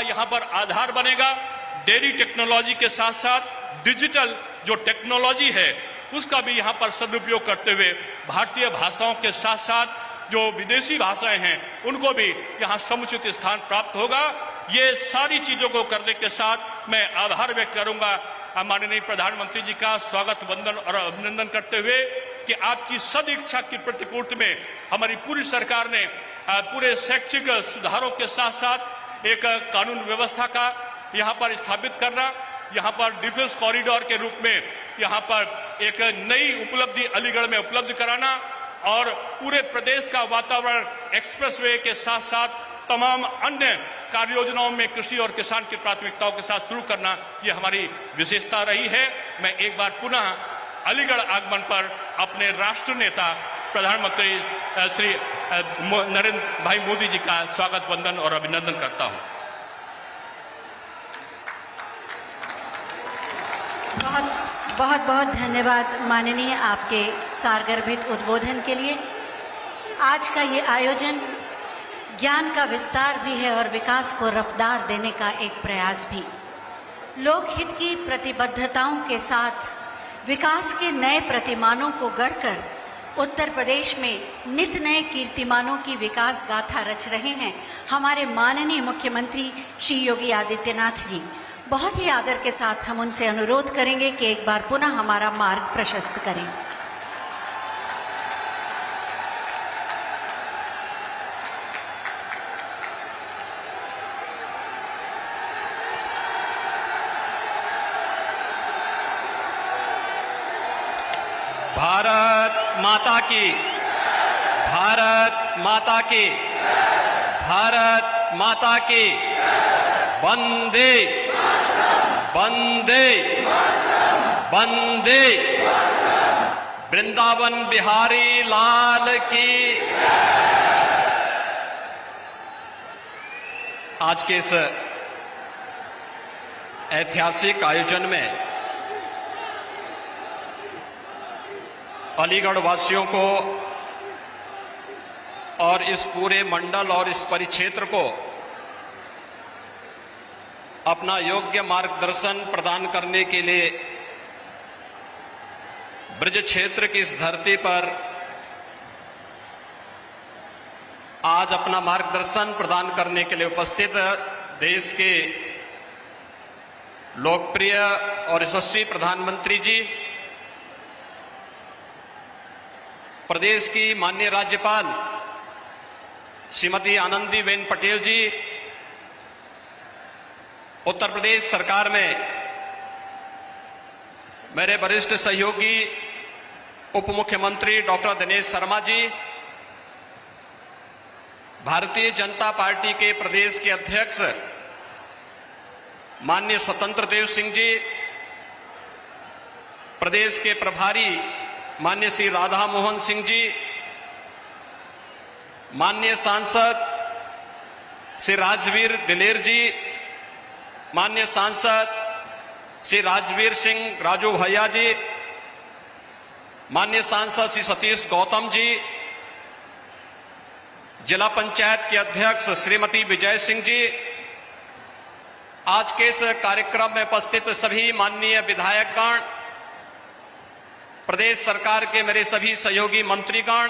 यहाँ पर आधार बनेगा। डेयरी टेक्नोलॉजी के साथ साथ डिजिटल जो टेक्नोलॉजी है उसका भी यहाँ पर सदुपयोग करते हुए भारतीय भाषाओं के साथ साथ जो विदेशी भाषाएं हैं उनको भी यहाँ समुचित स्थान प्राप्त होगा। ये सारी चीजों को करने के साथ मैं आभार व्यक्त करूंगा माननीय प्रधानमंत्री जी का स्वागत वंदन और अभिनंदन करते हुए कि आपकी सदिच्छा की प्रतिपूर्ति में हमारी पूरी सरकार ने पूरे शैक्षिक सुधारों के साथ साथ एक कानून व्यवस्था का यहाँ पर स्थापित करना, यहाँ पर डिफेंस कॉरिडोर के रूप में यहाँ पर एक नई उपलब्धि अलीगढ़ में उपलब्ध कराना और पूरे प्रदेश का वातावरण एक्सप्रेसवे के साथ साथ तमाम अन्य कार्य योजनाओं में कृषि और किसान की प्राथमिकताओं के साथ शुरू करना, ये हमारी विशेषता रही है। मैं एक बार पुनः अलीगढ़ आगमन पर अपने राष्ट्र नेता प्रधानमंत्री श्री नरेंद्र भाई मोदी जी का स्वागत वंदन और अभिनंदन करता हूं। बहुत बहुत धन्यवाद माननीय आपके सारगर्भित उद्बोधन के लिए। आज का ये आयोजन ज्ञान का विस्तार भी है और विकास को रफ्तार देने का एक प्रयास भी। लोकहित की प्रतिबद्धताओं के साथ विकास के नए प्रतिमानों को गढ़कर उत्तर प्रदेश में नित नए कीर्तिमानों की विकास गाथा रच रहे हैं हमारे माननीय मुख्यमंत्री श्री योगी आदित्यनाथ जी। बहुत ही आदर के साथ हम उनसे अनुरोध करेंगे कि एक बार पुनः हमारा मार्ग प्रशस्त करें। भारत माता की, भारत माता की, भारत माता की। वंदे वंदे वंदे। वृंदावन बिहारी लाल की। आज के इस ऐतिहासिक आयोजन में अलीगढ़ वासियों को और इस पूरे मंडल और इस परिक्षेत्र को अपना योग्य मार्गदर्शन प्रदान करने के लिए ब्रज क्षेत्र की इस धरती पर आज अपना मार्गदर्शन प्रदान करने के लिए उपस्थित देश के लोकप्रिय और यशस्वी प्रधानमंत्री जी, प्रदेश की माननीय राज्यपाल श्रीमती आनंदीबेन पटेल जी, उत्तर प्रदेश सरकार में मेरे वरिष्ठ सहयोगी उप मुख्यमंत्री डॉक्टर दिनेश शर्मा जी, भारतीय जनता पार्टी के प्रदेश के अध्यक्ष माननीय स्वतंत्र देव सिंह जी, प्रदेश के प्रभारी माननीय श्री राधा मोहन सिंह जी, माननीय सांसद श्री राजवीर दिलेर जी, माननीय सांसद श्री राजवीर सिंह राजू भैया जी, माननीय सांसद श्री सतीश गौतम जी, जिला पंचायत के अध्यक्ष श्रीमती विजय सिंह जी, आज के इस कार्यक्रम में उपस्थित सभी माननीय विधायकगण, प्रदेश सरकार के मेरे सभी सहयोगी मंत्रीगण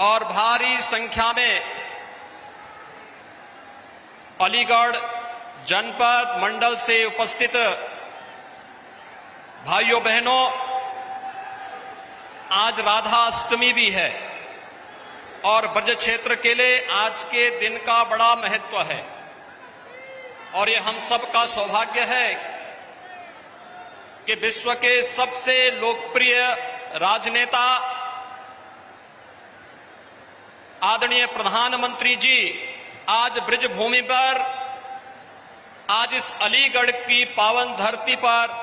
और भारी संख्या में अलीगढ़ जनपद मंडल से उपस्थित भाइयों बहनों, आज राधा अष्टमी भी है और ब्रज क्षेत्र के लिए आज के दिन का बड़ा महत्व है और ये हम सब का सौभाग्य है कि विश्व के सबसे लोकप्रिय राजनेता आदरणीय प्रधानमंत्री जी आज ब्रज भूमि पर, आज इस अलीगढ़ की पावन धरती पर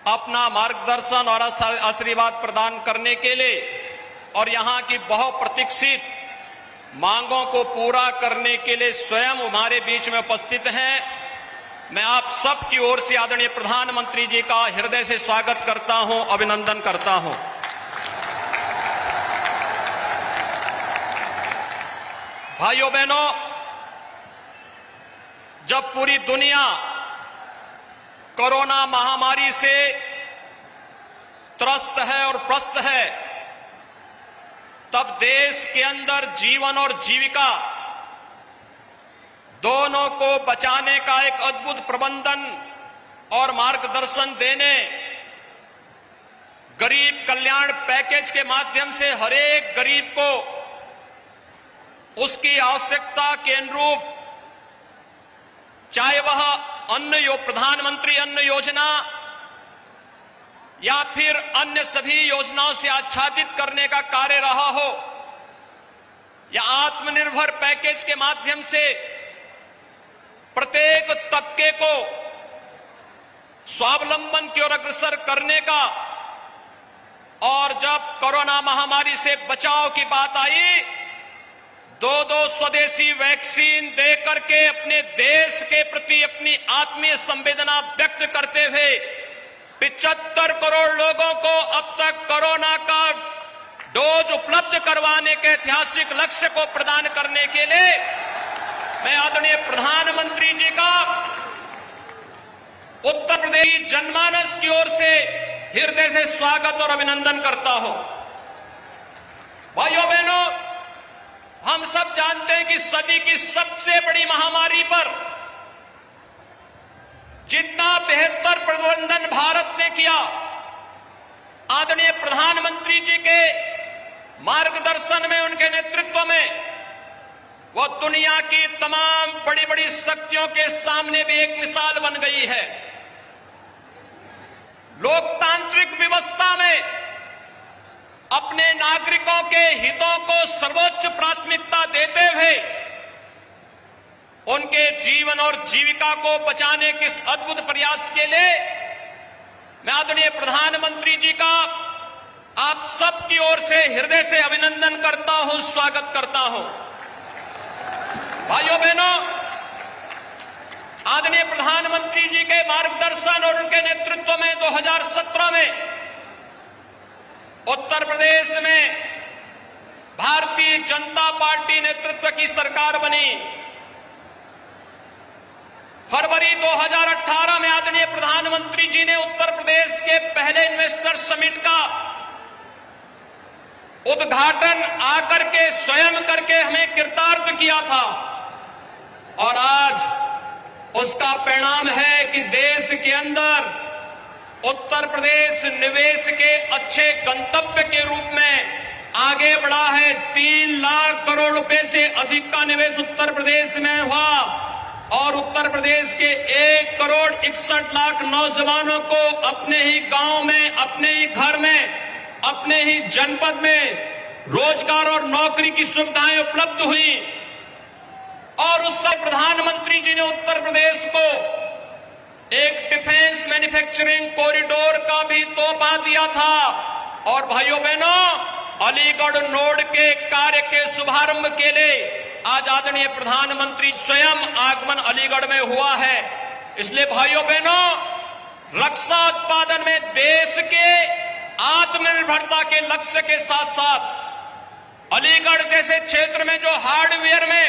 अपना मार्गदर्शन और आशीर्वाद प्रदान करने के लिए और यहाँ की बहुप्रतीक्षित मांगों को पूरा करने के लिए स्वयं हमारे बीच में उपस्थित हैं। मैं आप सब की ओर से आदरणीय प्रधानमंत्री जी का हृदय से स्वागत करता हूं, अभिनंदन करता हूं। भाइयों बहनों, जब पूरी दुनिया कोरोना महामारी से त्रस्त है और प्रस्त है, तब देश के अंदर जीवन और जीविका दोनों को बचाने का एक अद्भुत प्रबंधन और मार्गदर्शन देने, गरीब कल्याण पैकेज के माध्यम से हर एक गरीब को उसकी आवश्यकता के अनुरूप, चाहे वह प्रधानमंत्री अन्न योजना या फिर अन्य सभी योजनाओं से आच्छादित करने का कार्य रहा हो, या आत्मनिर्भर पैकेज के माध्यम से प्रत्येक तबके को स्वावलंबन की ओर अग्रसर करने का, और जब कोरोना महामारी से बचाव की बात आई, दो स्वदेशी वैक्सीन दे करके अपने देश के प्रति अपनी आत्मीय संवेदना व्यक्त करते हुए 75 करोड़ लोगों को अब तक कोरोना का डोज उपलब्ध करवाने के ऐतिहासिक लक्ष्य को प्रदान करने के लिए मैं आदरणीय प्रधानमंत्री जी का उत्तर प्रदेश जनमानस की ओर से हृदय से स्वागत और अभिनंदन करता हूं। भाइयों बहनों, हम सब जानते हैं कि सदी की सबसे बड़ी महामारी पर जितना बेहतर प्रबंधन भारत ने किया, आदरणीय प्रधानमंत्री जी के मार्गदर्शन में, उनके नेतृत्व में, वह दुनिया की तमाम बड़ी बड़ी शक्तियों के सामने भी एक मिसाल बन गई है। लोकतांत्रिक व्यवस्था में अपने नागरिकों के हितों को सर्वोच्च प्राथमिकता देते हुए उनके जीवन और जीविका को बचाने के इस अद्भुत प्रयास के लिए मैं आदरणीय प्रधानमंत्री जी का आप सबकी ओर से हृदय से अभिनंदन करता हूं, स्वागत करता हूं। भाइयों बहनों, आदरणीय प्रधानमंत्री जी के मार्गदर्शन और उनके नेतृत्व में 2017 में उत्तर प्रदेश में भारतीय जनता पार्टी नेतृत्व की सरकार बनी। फरवरी 2018 में आदरणीय प्रधानमंत्री जी ने उत्तर प्रदेश के पहले इन्वेस्टर समिट का उद्घाटन आकर के स्वयं करके हमें कृतार्थ किया था, और आज उसका परिणाम है कि देश के अंदर उत्तर प्रदेश निवेश के अच्छे गंतव्य के रूप में आगे बढ़ा है। 3 लाख करोड़ रुपए से अधिक का निवेश उत्तर प्रदेश में हुआ, और उत्तर प्रदेश के 1 करोड़ 61 लाख नौजवानों को अपने ही गांव में, अपने ही घर में, अपने ही जनपद में रोजगार और नौकरी की सुविधाएं उपलब्ध हुई। और उस समय प्रधानमंत्री जी ने उत्तर प्रदेश को एक डिफेंस मैन्युफैक्चरिंग कॉरिडोर का भी तोहफा दिया था। और भाइयों बहनों, अलीगढ़ नोड के कार्य के शुभारंभ के लिए आज आदरणीय प्रधानमंत्री स्वयं आगमन अलीगढ़ में हुआ है। इसलिए भाइयों बहनों, रक्षा उत्पादन में देश के आत्मनिर्भरता के लक्ष्य के साथ साथ अलीगढ़ जैसे क्षेत्र में जो हार्डवेयर में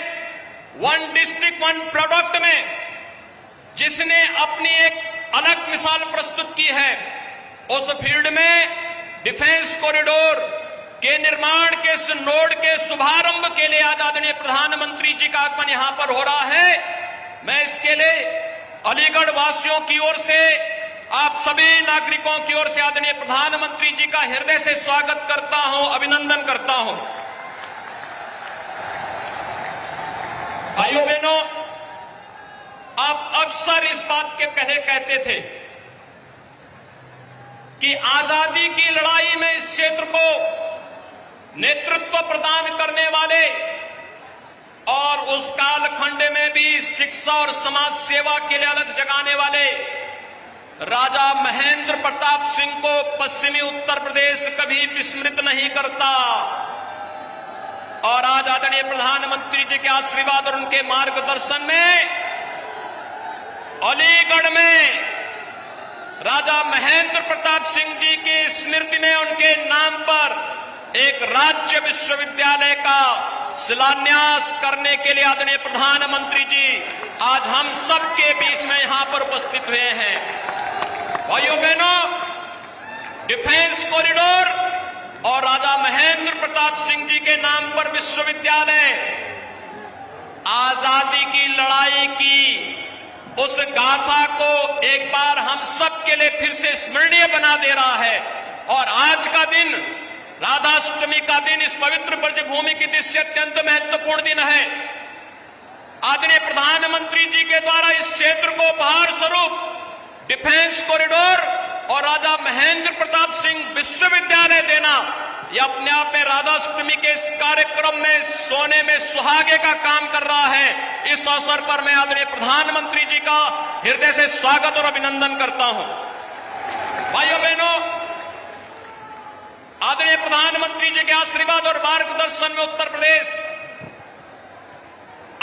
1 डिस्ट्रिक्ट 1 प्रोडक्ट में जिसने अपनी एक अलग मिसाल प्रस्तुत की है, उस फील्ड में डिफेंस कॉरिडोर के निर्माण के इस नोड के शुभारंभ के लिए आज आदरणीय प्रधानमंत्री जी का आगमन यहां पर हो रहा है। मैं इसके लिए अलीगढ़ वासियों की ओर से, आप सभी नागरिकों की ओर से आदरणीय प्रधानमंत्री जी का हृदय से स्वागत करता हूं, अभिनंदन करता हूं। भाइयों बहनों, आप अक्सर इस बात के पहले कहते थे कि आजादी की लड़ाई में इस क्षेत्र को नेतृत्व प्रदान करने वाले और उस कालखंड में भी शिक्षा और समाज सेवा के लिए अलग जगाने वाले राजा महेंद्र प्रताप सिंह को पश्चिमी उत्तर प्रदेश कभी विस्मृत नहीं करता। और आज आदरणीय प्रधानमंत्री जी के आशीर्वाद और उनके मार्गदर्शन में अलीगढ़ में राजा महेंद्र प्रताप सिंह जी की स्मृति में उनके नाम पर एक राज्य विश्वविद्यालय का शिलान्यास करने के लिए आदरणीय प्रधानमंत्री जी आज हम सबके बीच में यहां पर उपस्थित हुए हैं। भाइयों बहनों, डिफेंस कॉरिडोर और राजा महेंद्र प्रताप सिंह जी के नाम पर विश्वविद्यालय आजादी की लड़ाई की उस गाथा को एक बार हम सब के लिए फिर से स्मरणीय बना दे रहा है। और आज का दिन, राधाष्टमी का दिन, इस पवित्र ब्रजभूमि की दृष्टि अत्यंत महत्वपूर्ण दिन है। आदरणीय प्रधानमंत्री जी के द्वारा इस क्षेत्र को उपहार स्वरूप डिफेंस कॉरिडोर और राजा महेंद्र प्रताप सिंह विश्वविद्यालय देना, यह अपने आप में राधाष्टमी के इस कार्यक्रम में सोने में सुहागे का काम कर रहा है। इस अवसर पर मैं आदरणीय प्रधानमंत्री जी का हृदय से स्वागत और अभिनंदन करता हूं। भाइयों बहनों, आदरणीय प्रधानमंत्री जी के आशीर्वाद और मार्गदर्शन में उत्तर प्रदेश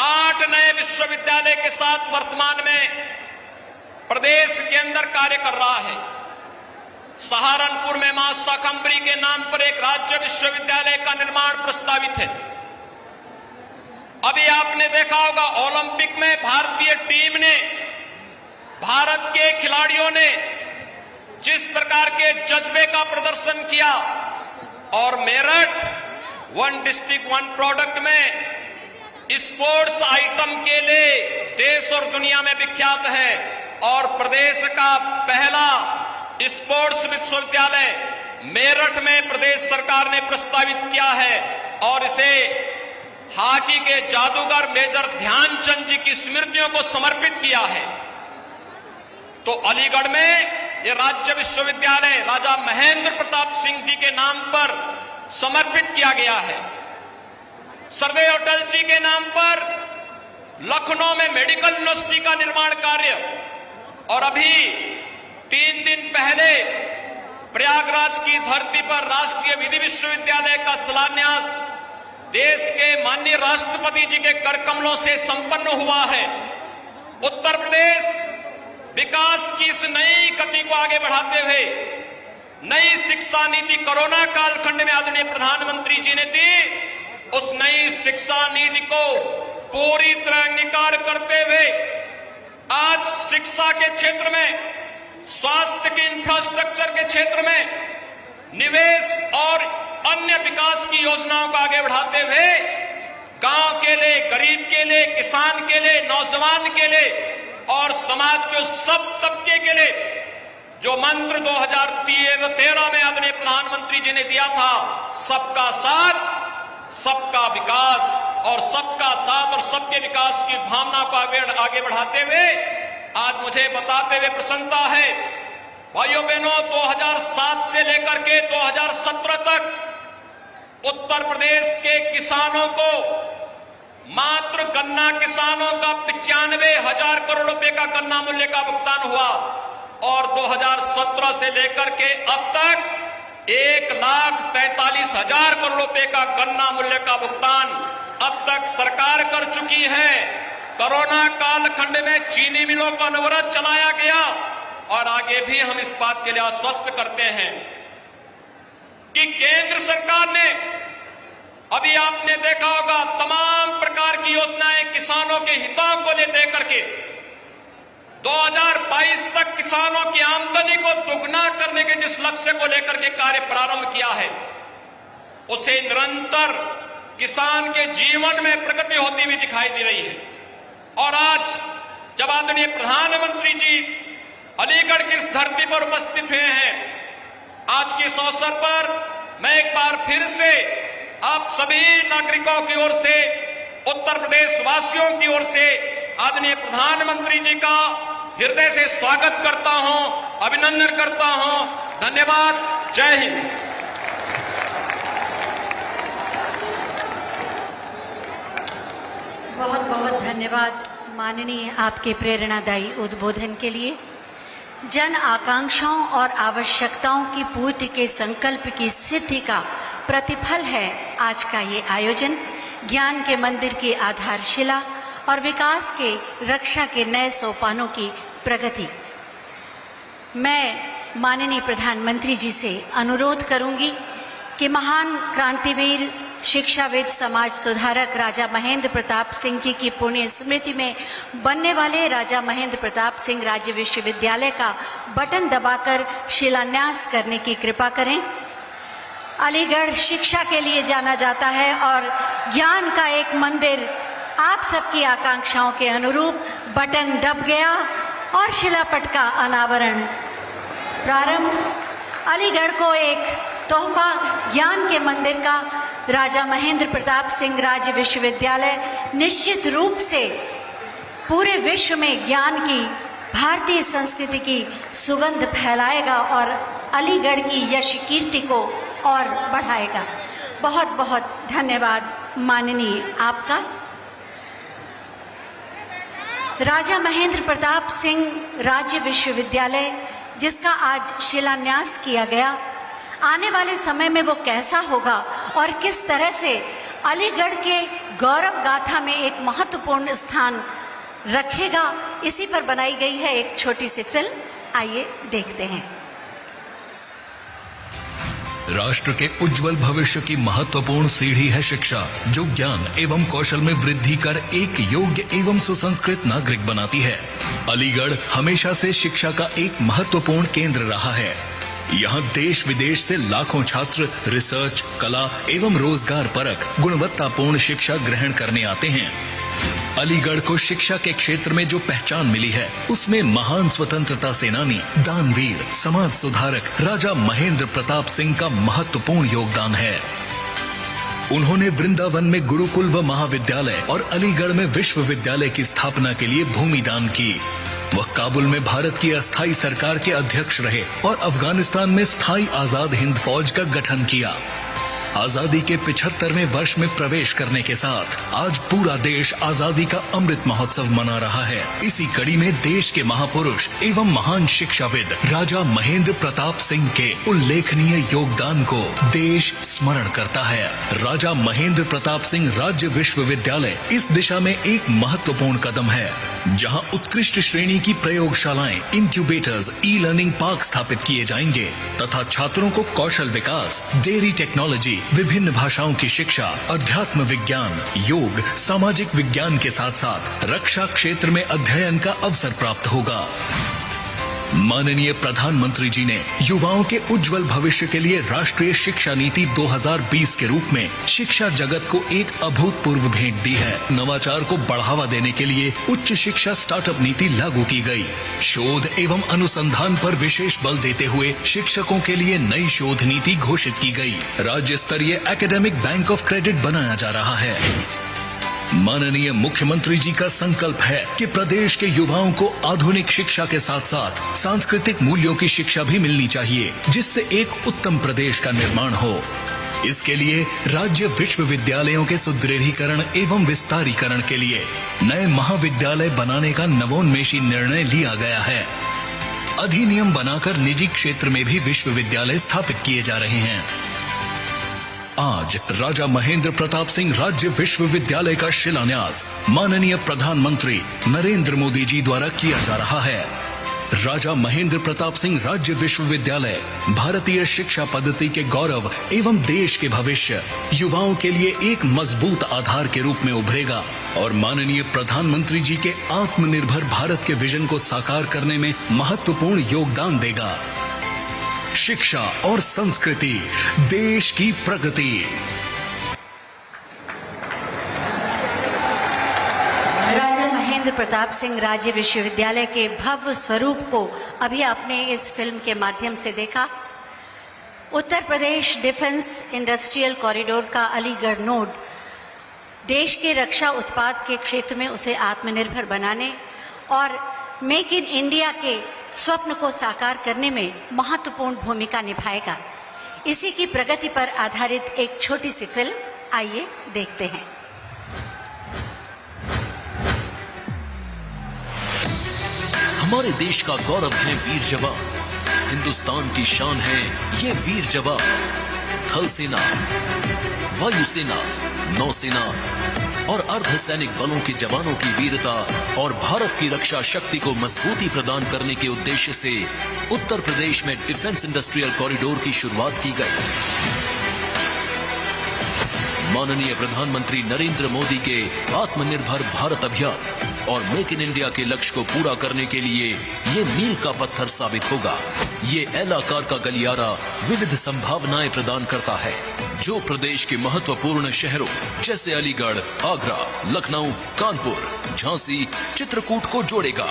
8 नए विश्वविद्यालय के साथ वर्तमान में प्रदेश के अंदर कार्य कर रहा है। सहारनपुर में मां शाकंभरी के नाम पर एक राज्य विश्वविद्यालय का निर्माण प्रस्तावित है। अभी आपने देखा होगा ओलंपिक में भारतीय टीम ने, भारत के खिलाड़ियों ने जिस प्रकार के जज्बे का प्रदर्शन किया, और Meerut one district one product में स्पोर्ट्स आइटम के लिए देश और दुनिया में विख्यात है। और प्रदेश का पहला स्पोर्ट्स विश्वविद्यालय मेरठ में प्रदेश सरकार ने प्रस्तावित किया है और इसे हॉकी के जादूगर मेजर ध्यानचंद जी की स्मृतियों को समर्पित किया है। तो अलीगढ़ में यह राज्य विश्वविद्यालय राजा महेंद्र प्रताप सिंह जी के नाम पर समर्पित किया गया है। सरदेव अटल जी के नाम पर लखनऊ में मेडिकल यूनिवर्सिटी का निर्माण कार्य, और अभी 3 दिन पहले प्रयागराज की धरती पर राष्ट्रीय विधि विश्वविद्यालय का शिलान्यास देश के माननीय राष्ट्रपति जी के कर कमलों से संपन्न हुआ है। उत्तर प्रदेश विकास की इस नई गति को आगे बढ़ाते हुए नई शिक्षा नीति कोरोना कालखंड में आदरणीय प्रधानमंत्री जी ने दी, उस नई शिक्षा नीति को पूरी तरह अंगीकार करते हुए आज शिक्षा के क्षेत्र में, स्वास्थ्य के इंफ्रास्ट्रक्चर के क्षेत्र में निवेश और अन्य विकास की योजनाओं को आगे बढ़ाते हुए गांव के लिए, गरीब के लिए, किसान के लिए, नौजवान के लिए और समाज के उस सब तबके के लिए जो मंत्र 2013 में आदरणीय प्रधानमंत्री जी ने दिया था, सबका साथ सबका विकास, और सबका साथ और सबके विकास की भावना को आगे बढ़ाते हुए आज मुझे बताते हुए प्रसन्नता है, भाइयों बहनों, 2007 से लेकर के 2017 तक उत्तर प्रदेश के किसानों को मात्र गन्ना किसानों का 95,000 करोड़ रुपए का गन्ना मूल्य का भुगतान हुआ, और 2017 से लेकर के अब तक 1,43,000 करोड़ रुपए का गन्ना मूल्य का भुगतान अब तक सरकार कर चुकी है। कोरोना कालखंड में चीनी मिलों का अनवरत चलाया गया, और आगे भी हम इस बात के लिए आश्वस्त करते हैं कि केंद्र सरकार ने, अभी आपने देखा होगा, तमाम प्रकार की योजनाएं किसानों के हितों को लेकर के 2022 तक किसानों की आमदनी को दुगना करने के जिस लक्ष्य को लेकर के कार्य प्रारंभ किया है, उसे निरंतर किसान के जीवन में प्रगति होती हुई दिखाई दे रही है। और आज जब आदरणीय प्रधानमंत्री जी अलीगढ़ की इस धरती पर उपस्थित हुए हैं, आज के इस अवसर पर मैं एक बार फिर से आप सभी नागरिकों की ओर से, उत्तर प्रदेश वासियों की ओर से आदरणीय प्रधानमंत्री जी का हृदय से स्वागत करता हूं, अभिनंदन करता हूं। धन्यवाद। जय हिंद। बहुत बहुत धन्यवाद माननीय आपके प्रेरणादायी उद्बोधन के लिए। जन आकांक्षाओं और आवश्यकताओं की पूर्ति के संकल्प की सिद्धि का प्रतिफल है आज का ये आयोजन। ज्ञान के मंदिर की आधारशिला और विकास के रक्षा के नए सोपानों की प्रगति। मैं माननीय प्रधानमंत्री जी से अनुरोध करूंगी कि महान क्रांतिवीर, शिक्षाविद, समाज सुधारक राजा महेंद्र प्रताप सिंह जी की पुण्य स्मृति में बनने वाले राजा महेंद्र प्रताप सिंह राज्य विश्वविद्यालय का बटन दबाकर शिलान्यास करने की कृपा करें। अलीगढ़ शिक्षा के लिए जाना जाता है और ज्ञान का एक मंदिर आप सबकी आकांक्षाओं के अनुरूप बटन दब गया और शिलापट का अनावरण प्रारंभ। अलीगढ़ को एक तोहफा ज्ञान के मंदिर का राजा महेंद्र प्रताप सिंह राज्य विश्वविद्यालय निश्चित रूप से पूरे विश्व में ज्ञान की, भारतीय संस्कृति की सुगंध फैलाएगा और अलीगढ़ की यश कीर्ति को और बढ़ाएगा। बहुत बहुत धन्यवाद माननीय आपका। राजा महेंद्र प्रताप सिंह राज्य विश्वविद्यालय जिसका आज शिलान्यास किया गया, आने वाले समय में वो कैसा होगा और किस तरह से अलीगढ़ के गौरव गाथा में एक महत्वपूर्ण स्थान रखेगा, इसी पर बनाई गई है एक छोटी सी फिल्म। आइए देखते हैं। राष्ट्र के उज्जवल भविष्य की महत्वपूर्ण सीढ़ी है शिक्षा, जो ज्ञान एवं कौशल में वृद्धि कर एक योग्य एवं सुसंस्कृत नागरिक बनाती है। अलीगढ़ हमेशा से शिक्षा का एक महत्वपूर्ण केंद्र रहा है। यहाँ देश विदेश से लाखों छात्र रिसर्च, कला एवं रोजगार परक गुणवत्तापूर्ण शिक्षा ग्रहण करने आते हैं। अलीगढ़ को शिक्षा के क्षेत्र में जो पहचान मिली है, उसमें महान स्वतंत्रता सेनानी, दानवीर, समाज सुधारक राजा महेंद्र प्रताप सिंह का महत्वपूर्ण योगदान है। उन्होंने वृंदावन में गुरुकुल व महाविद्यालय और अलीगढ़ में विश्वविद्यालय की स्थापना के लिए भूमि दान की। वह काबुल में भारत की अस्थायी सरकार के अध्यक्ष रहे और अफगानिस्तान में स्थायी आजाद हिंद फौज का गठन किया। आजादी के 75वें वर्ष में प्रवेश करने के साथ आज पूरा देश आजादी का अमृत महोत्सव मना रहा है। इसी कड़ी में देश के महापुरुष एवं महान शिक्षाविद राजा महेंद्र प्रताप सिंह के उल्लेखनीय योगदान को देश स्मरण करता है। राजा महेंद्र प्रताप सिंह राज्य विश्वविद्यालय इस दिशा में एक महत्वपूर्ण कदम है, जहां उत्कृष्ट श्रेणी की प्रयोगशालाएं, इंक्यूबेटर्स, ई लर्निंग पार्क स्थापित किए जाएंगे तथा छात्रों को कौशल विकास, डेयरी टेक्नोलॉजी, विभिन्न भाषाओं की शिक्षा, अध्यात्म विज्ञान, योग, सामाजिक विज्ञान के साथ साथ रक्षा क्षेत्र में अध्ययन का अवसर प्राप्त होगा। माननीय प्रधानमंत्री जी ने युवाओं के उज्जवल भविष्य के लिए राष्ट्रीय शिक्षा नीति 2020 के रूप में शिक्षा जगत को एक अभूतपूर्व भेंट दी है। नवाचार को बढ़ावा देने के लिए उच्च शिक्षा स्टार्टअप नीति लागू की गई। शोध एवं अनुसंधान पर विशेष बल देते हुए शिक्षकों के लिए नई शोध नीति घोषित की गई। राज्य स्तरीय एकेडमिक बैंक ऑफ क्रेडिट बनाया जा रहा है। माननीय मुख्यमंत्री जी का संकल्प है कि प्रदेश के युवाओं को आधुनिक शिक्षा के साथ साथ सांस्कृतिक मूल्यों की शिक्षा भी मिलनी चाहिए, जिससे एक उत्तम प्रदेश का निर्माण हो। इसके लिए राज्य विश्वविद्यालयों के सुदृढ़ीकरण एवं विस्तारीकरण के लिए नए महाविद्यालय बनाने का नवोन्मेषी निर्णय लिया गया है। अधिनियम बनाकर निजी क्षेत्र में भी विश्वविद्यालय स्थापित किए जा रहे हैं। आज राजा महेंद्र प्रताप सिंह राज्य विश्वविद्यालय का शिलान्यास माननीय प्रधानमंत्री नरेंद्र मोदी जी द्वारा किया जा रहा है। राजा महेंद्र प्रताप सिंह राज्य विश्वविद्यालय भारतीय शिक्षा पद्धति के गौरव एवं देश के भविष्य, युवाओं के लिए एक मजबूत आधार के रूप में उभरेगा और माननीय प्रधानमंत्री जी के आत्मनिर्भर भारत के विजन को साकार करने में महत्वपूर्ण योगदान देगा। शिक्षा और संस्कृति, देश की प्रगति। राजा महेंद्र प्रताप सिंह राज्य विश्वविद्यालय के भव्य स्वरूप को अभी आपने इस फिल्म के माध्यम से देखा। Uttar Pradesh defence industrial corridor का अलीगढ़ नोड देश के रक्षा उत्पाद के क्षेत्र में उसे आत्मनिर्भर बनाने और मेक इन इंडिया के स्वप्न को साकार करने में महत्वपूर्ण भूमिका निभाएगा। इसी की प्रगति पर आधारित एक छोटी सी फिल्म, आइए देखते हैं। हमारे देश का गौरव है वीर जवान, हिंदुस्तान की शान है ये वीर जवान। थल सेना, वायुसेना, नौसेना और अर्धसैनिक बलों के जवानों की वीरता और भारत की रक्षा शक्ति को मजबूती प्रदान करने के उद्देश्य से उत्तर प्रदेश में डिफेंस इंडस्ट्रियल कॉरिडोर की शुरुआत की गई। माननीय प्रधानमंत्री नरेंद्र मोदी के आत्मनिर्भर भारत अभियान और मेक इन इंडिया के लक्ष्य को पूरा करने के लिए ये मील का पत्थर साबित होगा। ये एल आकार का गलियारा विविध संभावनाएं प्रदान करता है, जो प्रदेश के महत्वपूर्ण शहरों जैसे अलीगढ़, आगरा, लखनऊ, कानपुर, झांसी, चित्रकूट को जोड़ेगा।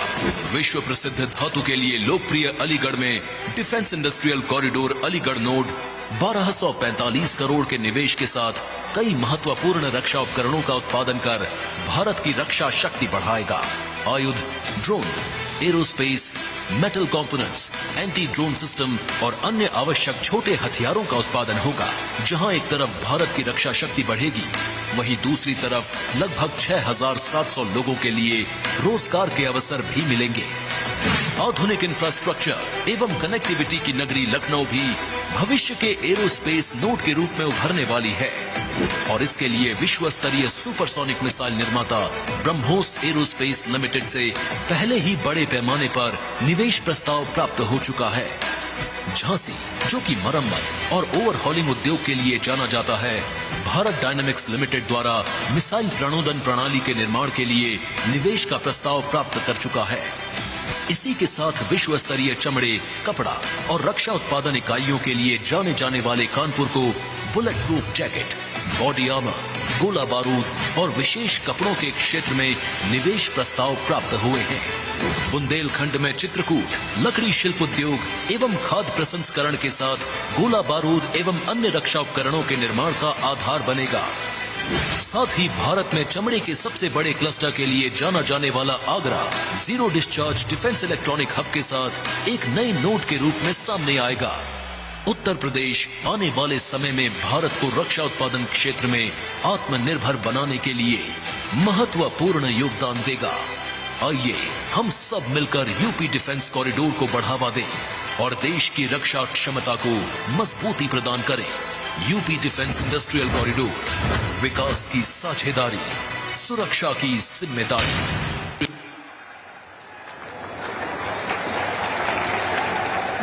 विश्व प्रसिद्ध धातु के लिए लोकप्रिय अलीगढ़ में defence industrial corridor Aligarh node 1245 crore के निवेश के साथ कई महत्वपूर्ण रक्षा उपकरणों का उत्पादन कर भारत की रक्षा शक्ति बढ़ाएगा। आयुध, drone, aerospace, metal components, anti drone system और अन्य आवश्यक छोटे हथियारों का उत्पादन होगा। जहां एक तरफ भारत की रक्षा शक्ति बढ़ेगी, वहीं दूसरी तरफ लगभग 6,700 लोगों के लिए रोजगार के अवसर भी मिलेंगे। आधुनिक इंफ्रास्ट्रक्चर एवं कनेक्टिविटी की नगरी लखनऊ भी भविष्य के एरोस्पेस नोड के रूप में उभरने वाली है और इसके लिए विश्व स्तरीय सुपरसोनिक मिसाइल निर्माता ब्रह्मोस एरोस्पेस लिमिटेड से पहले ही बड़े पैमाने पर निवेश प्रस्ताव प्राप्त हो चुका है। झांसी, जो कि मरम्मत और ओवरहॉलिंग उद्योग के लिए जाना जाता है, भारत डायनामिक्स लिमिटेड द्वारा मिसाइल प्रणोदन प्रणाली के निर्माण के लिए निवेश का प्रस्ताव प्राप्त कर चुका है। इसी के साथ विश्व स्तरीय चमड़े, कपड़ा और रक्षा उत्पादन इकाइयों के लिए जाने जाने वाले कानपुर को bullet proof jacket, body armour, गोला बारूद और विशेष कपड़ों के क्षेत्र में निवेश प्रस्ताव प्राप्त हुए हैं। बुंदेलखंड में चित्रकूट लकड़ी शिल्प उद्योग एवं खाद्य प्रसंस्करण के साथ गोला बारूद एवं अन्य रक्षा उपकरणों के निर्माण का आधार बनेगा। साथ ही भारत में चमड़े के सबसे बड़े क्लस्टर के लिए जाना जाने वाला Agra zero discharge defence electronic hub के साथ एक नए नोड के रूप में सामने आएगा। उत्तर प्रदेश आने वाले समय में भारत को रक्षा उत्पादन क्षेत्र में आत्मनिर्भर बनाने के लिए महत्वपूर्ण योगदान देगा। आइए हम सब मिलकर यूपी डिफेंस कॉरिडोर को बढ़ावा दें और देश की रक्षा क्षमता को मजबूती प्रदान करें। यूपी डिफेंस इंडस्ट्रियल कॉरिडोर, विकास की साझेदारी, सुरक्षा की जिम्मेदारी।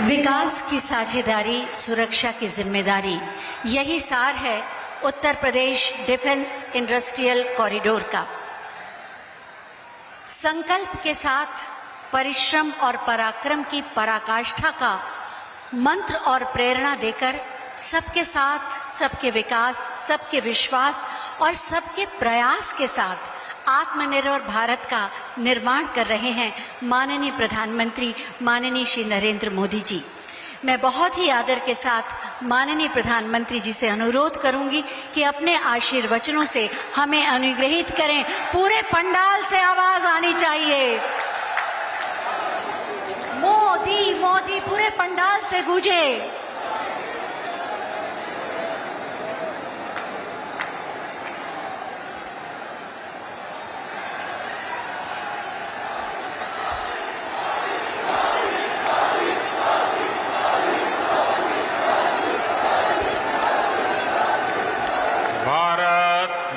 विकास की साझेदारी, सुरक्षा की जिम्मेदारी, यही सार है Uttar Pradesh defence industrial corridor का। संकल्प के साथ परिश्रम और पराक्रम की पराकाष्ठा का मंत्र और प्रेरणा देकर सबके साथ, सबके विकास, सबके विश्वास और सबके प्रयास के साथ आत्मनिर्भर भारत का निर्माण कर रहे हैं माननीय प्रधानमंत्री माननीय श्री नरेंद्र मोदी जी। मैं बहुत ही आदर के साथ माननीय प्रधानमंत्री जी से अनुरोध करूंगी कि अपने आशीर्वचनों से हमें अनुग्रहित करें। पूरे पंडाल से आवाज आनी चाहिए, मोदी मोदी पूरे पंडाल से गूंजे।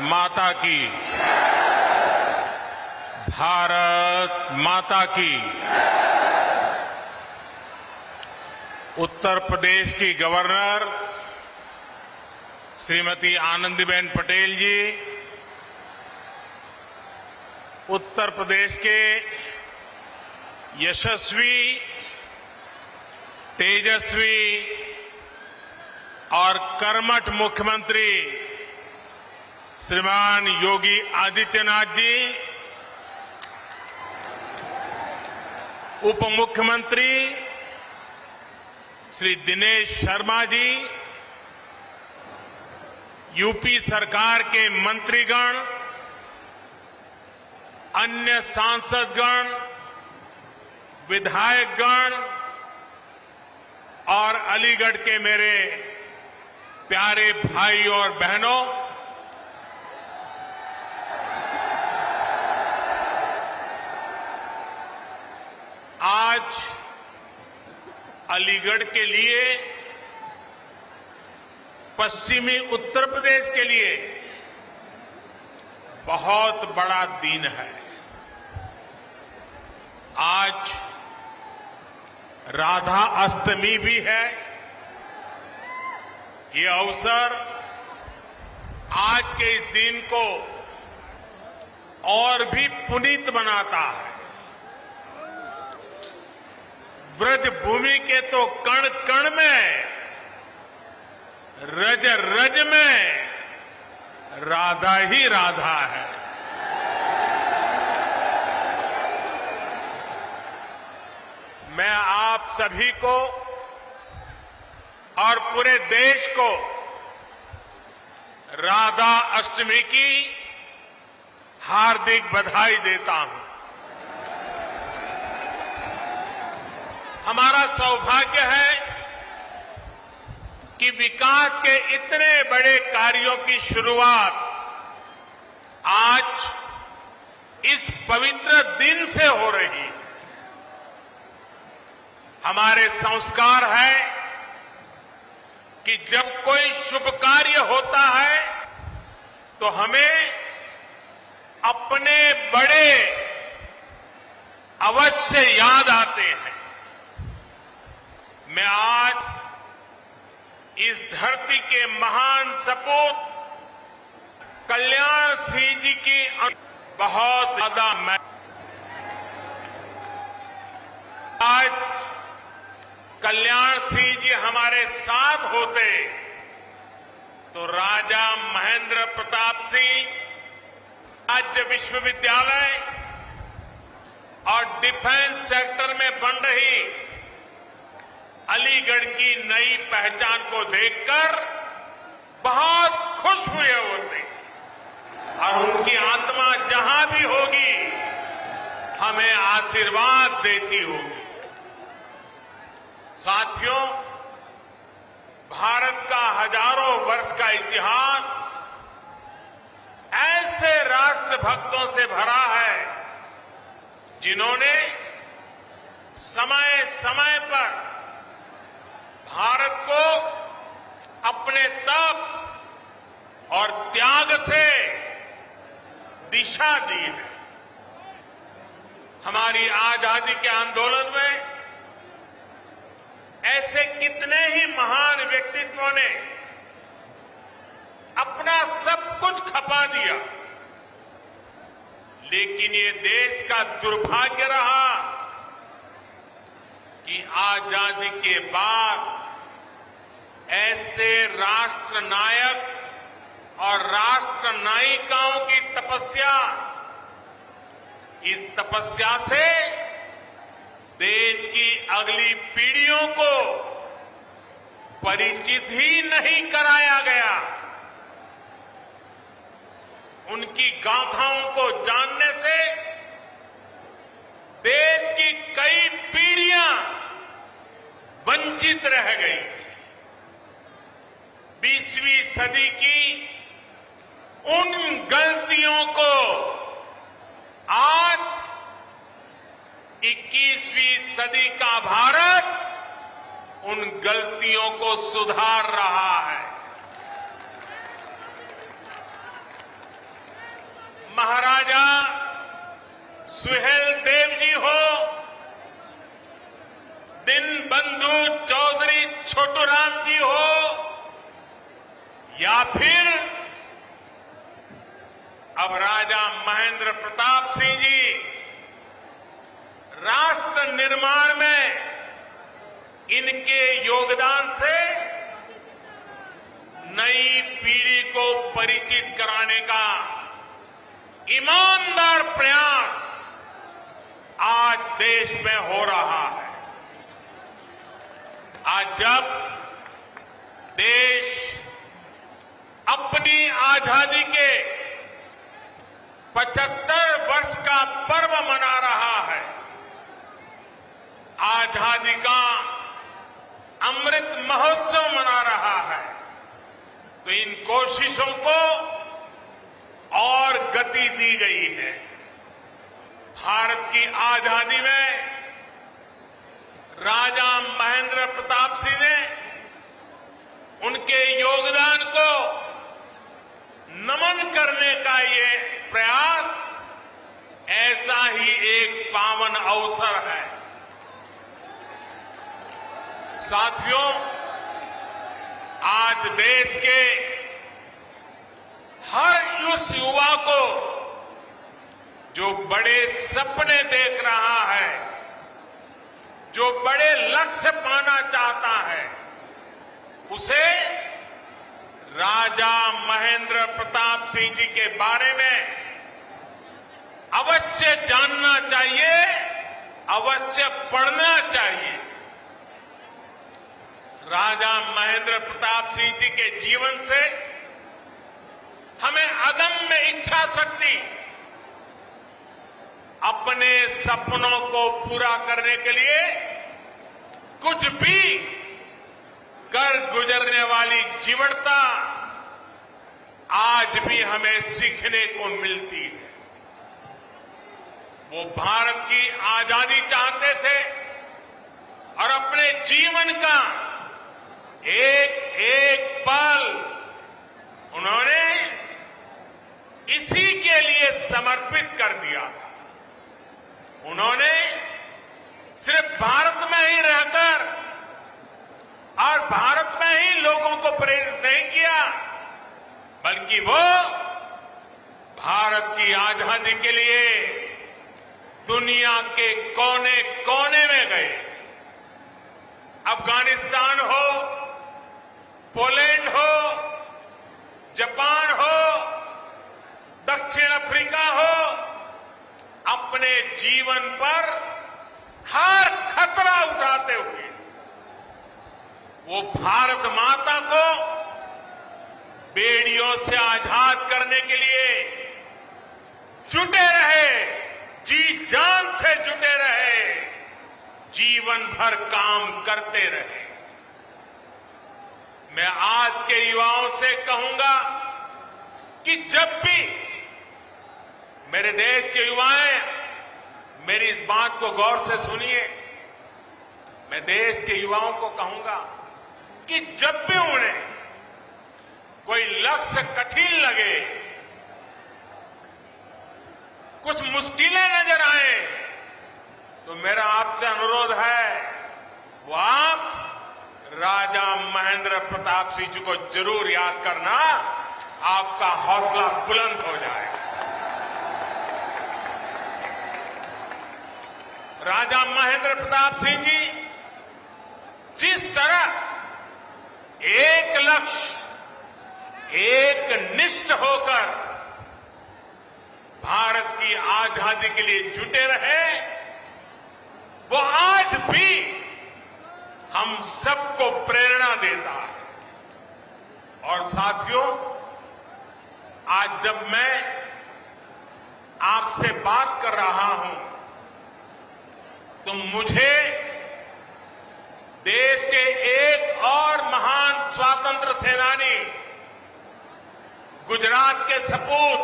माता की, भारत माता की। उत्तर प्रदेश की गवर्नर श्रीमती आनंदीबेन पटेल जी, उत्तर प्रदेश के यशस्वी, तेजस्वी और कर्मठ मुख्यमंत्री श्रीमान योगी आदित्यनाथ जी, उप मुख्यमंत्री श्री दिनेश शर्मा जी, यूपी सरकार के मंत्रीगण, अन्य सांसदगण, विधायकगण और अलीगढ़ के मेरे प्यारे भाई और बहनों, आज अलीगढ़ के लिए, पश्चिमी उत्तर प्रदेश के लिए बहुत बड़ा दिन है। आज राधा अष्टमी भी है। ये अवसर आज के इस दिन को और भी पुनीत बनाता है। ब्रज भूमि के तो कण कण में, रज रज में राधा ही राधा है। मैं आप सभी को और पूरे देश को राधा अष्टमी की हार्दिक बधाई देता हूं। हमारा सौभाग्य है कि विकास के इतने बड़े कार्यों की शुरुआत आज इस पवित्र दिन से हो रही है। हमारे संस्कार है कि जब कोई शुभ कार्य होता है तो हमें अपने बड़े अवश्य याद आते हैं। मैं आज इस धरती के महान सपूत कल्याण सिंह जी की बहुत ज्यादा आज कल्याण सिंह जी हमारे साथ होते तो राजा महेंद्र प्रताप सिंह राज्य विश्वविद्यालय और डिफेंस सेक्टर में बन रही अलीगढ़ की नई पहचान को देखकर बहुत खुश हुए होते और उनकी आत्मा जहां भी होगी हमें आशीर्वाद देती होगी। साथियों, भारत का हजारों वर्ष का इतिहास ऐसे राष्ट्र भक्तों से भरा है जिन्होंने समय समय पर भारत को अपने तप और त्याग से दिशा दी है। हमारी आजादी के आंदोलन में ऐसे कितने ही महान व्यक्तित्वों ने अपना सब कुछ खपा दिया, लेकिन ये देश का दुर्भाग्य रहा कि आजादी के बाद ऐसे राष्ट्र नायक और राष्ट्र नायिकाओं की तपस्या, इस तपस्या से देश की अगली पीढ़ियों को परिचित ही नहीं कराया गया। उनकी गाथाओं को जानने से देश की कई पीढ़ियां वंचित रह गई। 20वीं सदी की उन गलतियों को आज 21वीं सदी का भारत उन गलतियों को सुधार रहा है। महाराजा सुहेल देव जी हो, दीनबंधु चौधरी छोटूराम जी हो, या फिर अब राजा महेंद्र प्रताप सिंह जी, राष्ट्र निर्माण में इनके योगदान से नई पीढ़ी को परिचित कराने का ईमानदार प्रयास आज देश में हो रहा है। आज जब देश अपनी आजादी के 75 वर्ष का पर्व मना रहा है, आजादी का अमृत महोत्सव मना रहा है, तो इन कोशिशों को और गति दी गई है। भारत की आजादी में राजा महेंद्र प्रताप सिंह ने उनके योगदान को नमन करने का ये प्रयास ऐसा ही एक पावन अवसर है। साथियों, आज देश के हर उस युवा को जो बड़े सपने देख रहा है, जो बड़े लक्ष्य पाना चाहता है, उसे राजा महेंद्र प्रताप सिंह जी के बारे में अवश्य जानना चाहिए, अवश्य पढ़ना चाहिए। राजा महेंद्र प्रताप सिंह जी के जीवन से हमें अदम्य इच्छा शक्ति, अपने सपनों को पूरा करने के लिए कुछ भी कर गुजरने वाली जीवटता आज भी हमें सीखने को मिलती है। वो भारत की आजादी चाहते थे और अपने जीवन का एक एक पल उन्होंने इसी के लिए समर्पित कर दिया था। उन्होंने सिर्फ भारत में ही रहकर और भारत में ही लोगों को प्रेरित नहीं किया, बल्कि वो भारत की आजादी के लिए दुनिया के कोने कोने में गए। अफगानिस्तान हो, पोलैंड हो, जापान हो, दक्षिण अफ्रीका हो, अपने जीवन पर हर खतरा उठाते हुए वो भारत माता को बेड़ियों से आजाद करने के लिए जुटे रहे, जी जान से जुटे रहे, जीवन भर काम करते रहे। मैं आज के युवाओं से कहूंगा कि जब भी मेरे देश के युवाएं, मेरी इस बात को गौर से सुनिए, मैं देश के युवाओं को कहूंगा कि जब भी उन्हें कोई लक्ष्य कठिन लगे, कुछ मुश्किलें नजर आए, तो मेरा आपसे अनुरोध है वो आप राजा महेंद्र प्रताप सिंह जी को जरूर याद करना, आपका हौसला बुलंद हो जाएगा। राजा महेंद्र प्रताप सिंह जी जिस तरह एक लक्ष्य, एक निष्ठ होकर भारत की आजादी के लिए जुटे रहे, वो आज भी हम सबको प्रेरणा देता है। और साथियों, आज जब मैं आपसे बात कर रहा हूं तो मुझे देश के एक और महान स्वतंत्र सेनानी, गुजरात के सपूत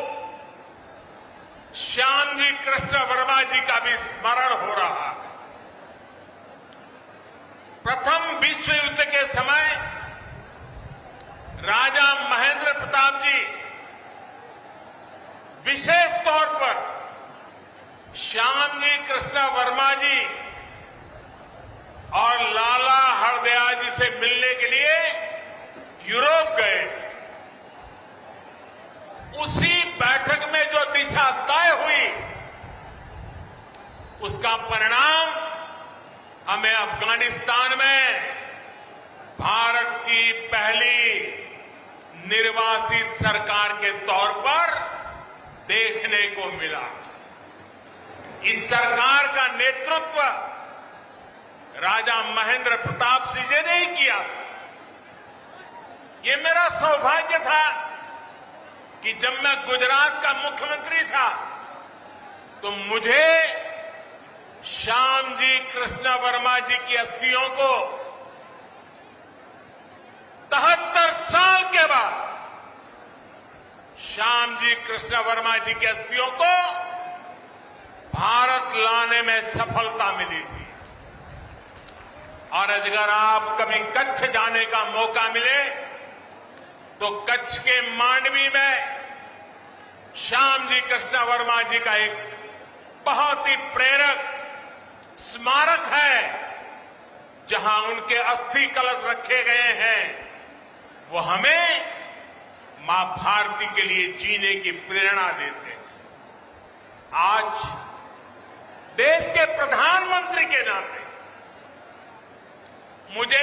श्यामजी कृष्ण वर्मा जी का भी स्मरण हो रहा है। प्रथम विश्व युद्ध के समय राजा महेंद्र प्रताप जी विशेष तौर पर श्यामजी कृष्ण वर्मा जी और लाला हरदयाल जी से मिलने के लिए यूरोप गए थे। उसी बैठक में जो दिशा तय हुई, उसका परिणाम हमें अफगानिस्तान में भारत की पहली निर्वासित सरकार के तौर पर देखने को मिला। इस सरकार का नेतृत्व राजा महेंद्र प्रताप सिंह जी ने ही किया था। ये मेरा सौभाग्य था कि जब मैं गुजरात का मुख्यमंत्री था तो मुझे श्यामजी कृष्ण वर्मा जी की अस्थियों को 73 साल के बाद श्यामजी कृष्ण वर्मा जी की अस्थियों को भारत लाने में सफलता मिली थी। और अगर आप कभी कच्छ जाने का मौका मिले तो कच्छ के मांडवी में श्यामजी कृष्ण वर्मा जी का एक बहुत ही प्रेरक स्मारक है, जहां उनके अस्थि कलश रखे गए हैं। वो हमें मां भारती के लिए जीने की प्रेरणा देते हैं। आज देश के प्रधानमंत्री के नाते मुझे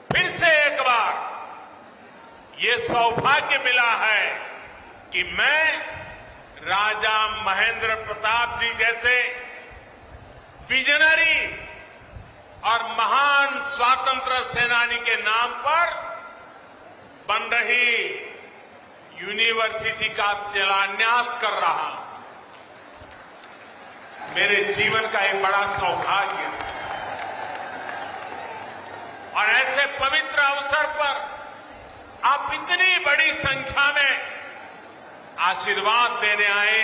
फिर से एक बार ये सौभाग्य मिला है कि मैं राजा महेंद्र प्रताप जी जैसे विजनरी और महान स्वतंत्रता सेनानी के नाम पर बन रही यूनिवर्सिटी का शिलान्यास कर रहा हूं। मेरे जीवन का एक बड़ा सौभाग्य है और ऐसे पवित्र अवसर पर आप इतनी बड़ी संख्या में आशीर्वाद देने आए।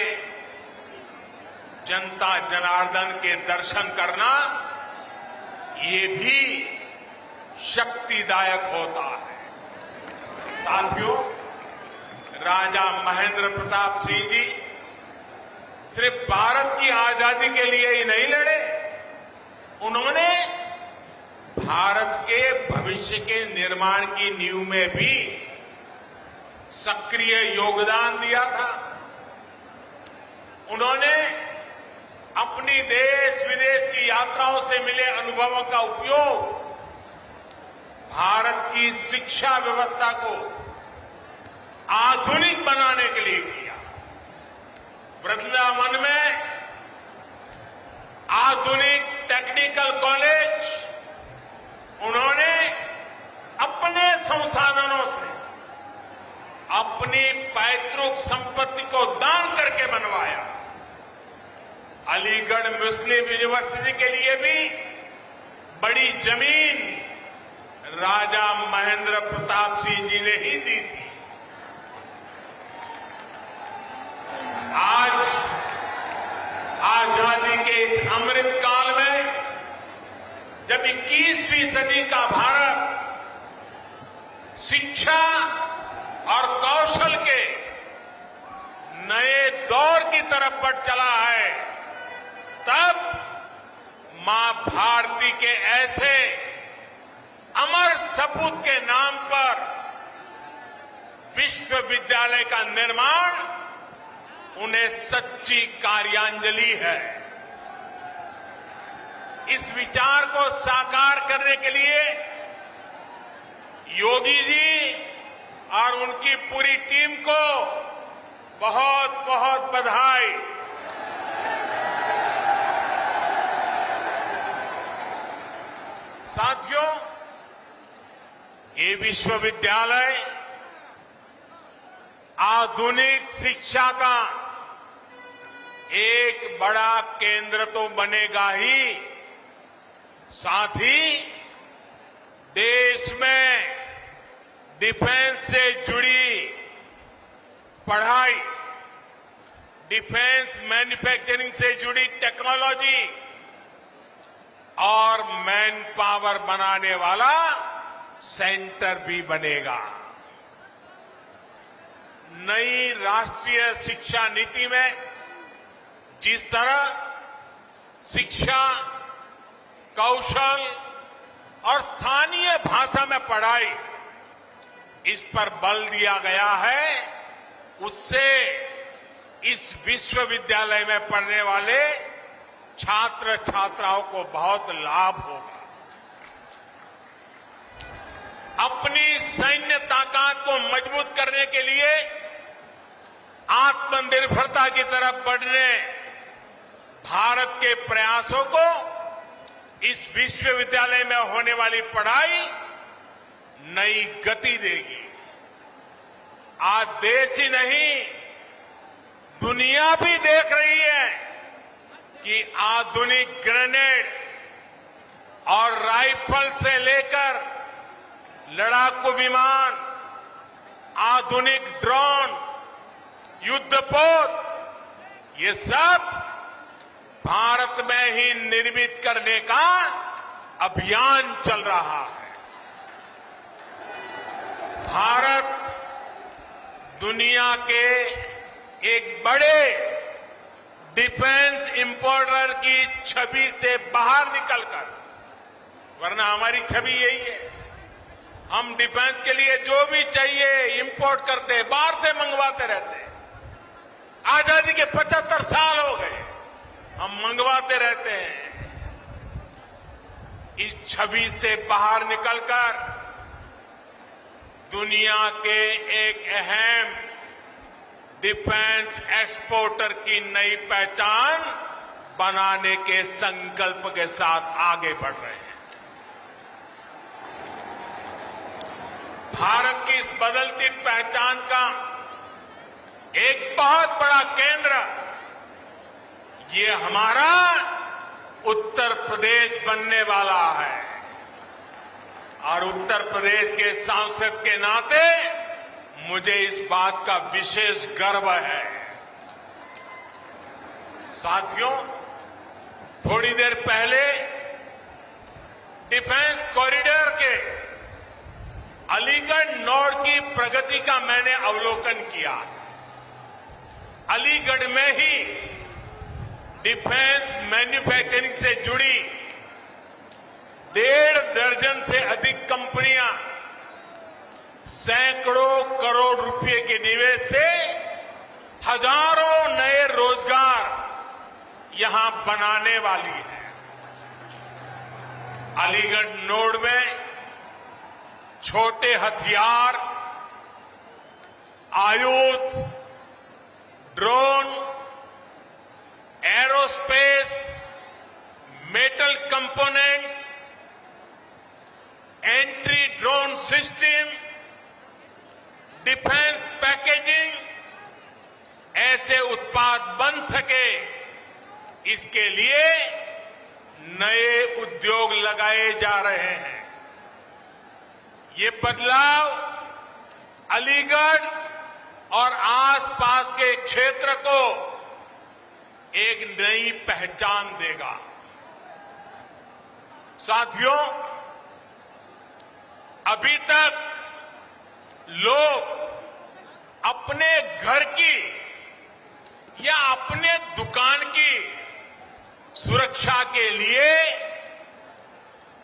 जनता जनार्दन के दर्शन करना ये भी शक्तिदायक होता है। साथियों, राजा महेंद्र प्रताप सिंह जी सिर्फ भारत की आजादी के लिए ही नहीं लड़े, उन्होंने भारत के भविष्य के निर्माण की नींव में भी सक्रिय योगदान दिया था। उन्होंने अपनी देश विदेश की यात्राओं से मिले अनुभवों का उपयोग भारत की शिक्षा व्यवस्था को आधुनिक बनाने के लिए किया। वृंदावन में आधुनिक टेक्निकल कॉलेज उन्होंने अपने संसाधनों से अपनी पैतृक संपत्ति को दान करके बनवाया। अलीगढ़ मुस्लिम यूनिवर्सिटी के लिए भी बड़ी जमीन राजा महेंद्र प्रताप सिंह जी ने ही दी थी। आज आजादी के इस अमृत काल में जब 21वीं सदी का भारत शिक्षा और कौशल के नए दौर की तरफ बढ़ चला है, तब मां भारती के ऐसे अमर सपूत के नाम पर विश्वविद्यालय का निर्माण उन्हें सच्ची कार्यांजलि है। इस विचार को साकार करने के लिए योगी जी और उनकी पूरी टीम को बहुत बहुत बधाई। साथियों, ये विश्वविद्यालय आधुनिक शिक्षा का एक बड़ा केंद्र तो बनेगा ही, साथ ही देश में डिफेंस से जुड़ी पढ़ाई, डिफेंस मैन्युफैक्चरिंग से जुड़ी टेक्नोलॉजी और मैन पावर बनाने वाला सेंटर भी बनेगा। नई राष्ट्रीय शिक्षा नीति में जिस तरह शिक्षा, कौशल और स्थानीय भाषा में पढ़ाई इस पर बल दिया गया है, उससे इस विश्वविद्यालय में पढ़ने वाले छात्र छात्राओं को बहुत लाभ होगा। अपनी सैन्य ताकत को मजबूत करने के लिए आत्मनिर्भरता की तरफ बढ़ने भारत के प्रयासों को इस विश्वविद्यालय में होने वाली पढ़ाई नई गति देगी। आज देश ही नहीं, दुनिया भी देख रही है कि आधुनिक ग्रेनेड और राइफल से लेकर लड़ाकू विमान, आधुनिक ड्रोन, युद्धपोत, ये सब भारत में ही निर्मित करने का अभियान चल रहा है। भारत दुनिया के एक बड़े डिफेंस इंपोर्टर की छवि से बाहर निकलकर, वरना हमारी छवि यही है, हम डिफेंस के लिए जो भी चाहिए इंपोर्ट करते, बाहर से मंगवाते रहते। आजादी के 75 साल हो गए, हम मंगवाते रहते हैं। इस छवि से बाहर निकलकर दुनिया के एक अहम डिफेंस एक्सपोर्टर की नई पहचान बनाने के संकल्प के साथ आगे बढ़ रहे हैं। भारत की इस बदलती पहचान का एक बहुत बड़ा केंद्र ये हमारा उत्तर प्रदेश बनने वाला है और उत्तर प्रदेश के सांसद के नाते मुझे इस बात का विशेष गर्व है। साथियों, थोड़ी देर पहले डिफेंस कॉरिडोर के अलीगढ़ नोड की प्रगति का मैंने अवलोकन किया। अलीगढ़ में ही डिफेंस मैन्युफैक्चरिंग से जुड़ी 1.5 दर्जन से अधिक कंपनियां सैकड़ों करोड़ रुपए के निवेश से हजारों नए रोजगार यहां बनाने वाली है। अलीगढ़ नोड में छोटे हथियार, आयुध, drone, aerospace, metal components, entry drone system, defence packaging, ऐसे उत्पाद बन सके, इसके लिए नए उद्योग लगाए जा रहे हैं। ये बदलाव अलीगढ़ और आसपास के क्षेत्र को एक नई पहचान देगा। साथियों, अभी तक लोग अपने घर की या अपने दुकान की सुरक्षा के लिए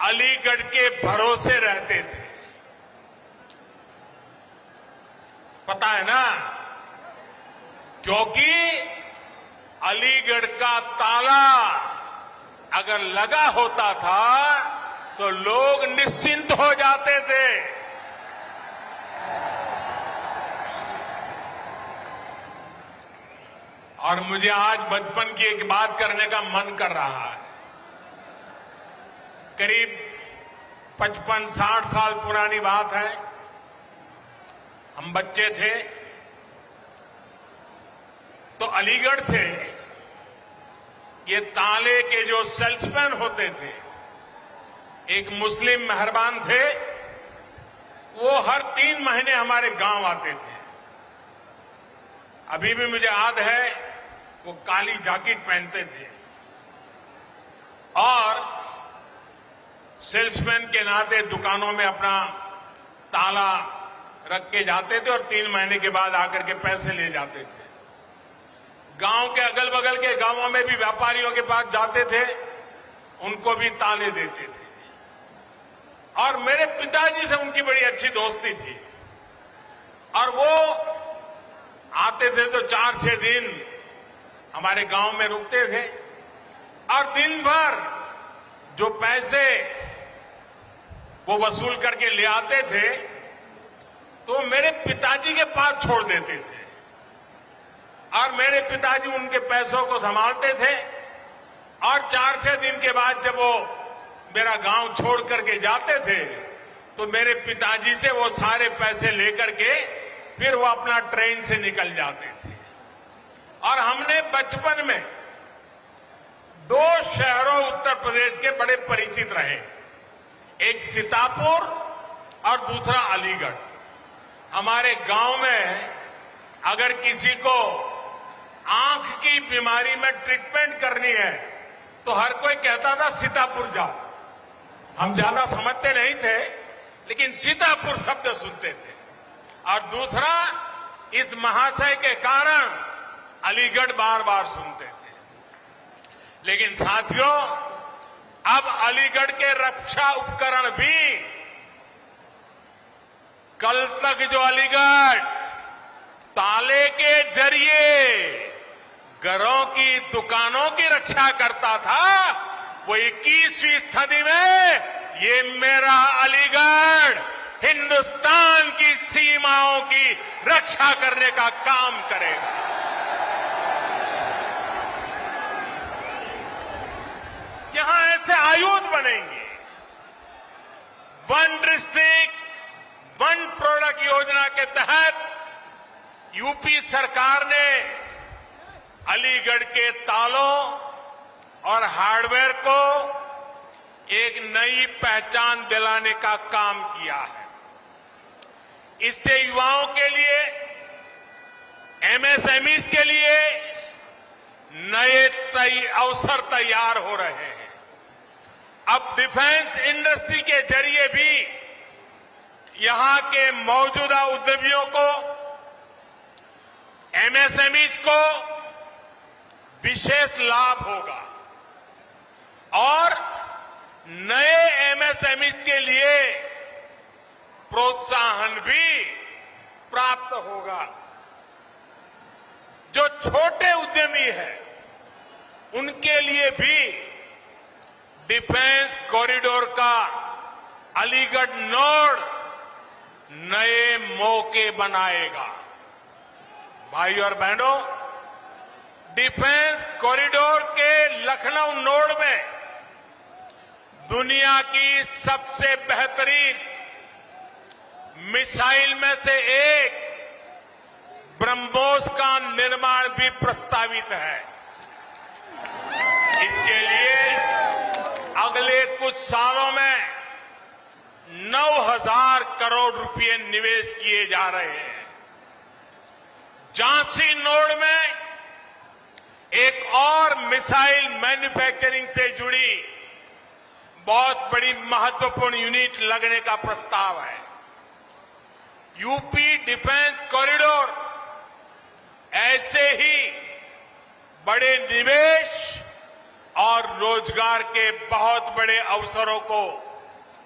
अलीगढ़ के भरोसे रहते थे। पता है ना, क्योंकि अलीगढ़ का ताला अगर लगा होता था तो लोग निश्चिंत हो जाते थे। और मुझे आज बचपन की एक बात करने का मन कर रहा है। करीब 55-60 साल पुरानी बात है। हम बच्चे थे तो अलीगढ़ से ये ताले के जो सेल्समैन होते थे, एक मुस्लिम मेहरबान थे, वो हर 3 महीने हमारे गांव आते थे। अभी भी मुझे याद है, वो काली जैकेट पहनते थे और सेल्समैन के नाते दुकानों में अपना ताला रख के जाते थे और 3 महीने के बाद आकर के पैसे ले जाते थे। गांव के अगल बगल के गांवों में भी व्यापारियों के पास जाते थे, उनको भी ताले देते थे। और मेरे पिताजी से उनकी बड़ी अच्छी दोस्ती थी और वो आते थे तो 4-6 दिन हमारे गांव में रुकते थे और दिन भर जो पैसे वो वसूल करके ले आते थे तो मेरे पिताजी के पास छोड़ देते थे और मेरे पिताजी उनके पैसों को संभालते थे। और 4-6 दिन के बाद जब वो मेरा गांव छोड़ करके जाते थे तो मेरे पिताजी से वो सारे पैसे लेकर के फिर वो अपना ट्रेन से निकल जाते थे। और हमने बचपन में 2 शहरों उत्तर प्रदेश के बड़े परिचित रहे, एक सीतापुर और दूसरा अलीगढ़। हमारे गांव में अगर किसी को आंख की बीमारी में ट्रीटमेंट करनी है तो हर कोई कहता था सीतापुर जाओ। हम ज्यादा समझते नहीं थे, लेकिन सीतापुर शब्द सुनते थे। और दूसरा, इस महाशय के कारण अलीगढ़ बार बार सुनते थे। लेकिन साथियों, अब अलीगढ़ के रक्षा उपकरण भी कल तक जो अलीगढ़ ताले के जरिए घरों की दुकानों की रक्षा करता था, वो 21वीं सदी में ये मेरा अलीगढ़ हिंदुस्तान की सीमाओं की रक्षा करने का काम करेगा। यहां ऐसे आयुध बनेंगे। वन डिस्ट्रिक्ट वन प्रोडक्ट योजना के तहत यूपी सरकार ने अलीगढ़ के तालों और हार्डवेयर को एक नई पहचान दिलाने का काम किया है। इससे युवाओं के लिए, एमएसएमईज के लिए नए अवसर तैयार हो रहे हैं। अब डिफेंस इंडस्ट्री के जरिए भी यहां के मौजूदा उद्यमियों को, एमएसएमईज को विशेष लाभ होगा और नए एमएसएमईज के लिए प्रोत्साहन भी प्राप्त होगा। जो छोटे उद्यमी हैं, उनके लिए भी डिफेंस कॉरिडोर का अलीगढ़ नोड नए मौके बनाएगा। भाई और बहनों, डिफेंस कॉरिडोर के लखनऊ नोड में दुनिया की सबसे बेहतरीन मिसाइल में से एक ब्रह्मोस का निर्माण भी प्रस्तावित है। इसके लिए अगले कुछ सालों में 9,000 करोड़ रुपए निवेश किए जा रहे हैं। झांसी नोड में एक और मिसाइल मैन्युफैक्चरिंग से जुड़ी बहुत बड़ी महत्वपूर्ण यूनिट लगने का प्रस्ताव है। यूपी डिफेंस कॉरिडोर ऐसे ही बड़े निवेश और रोजगार के बहुत बड़े अवसरों को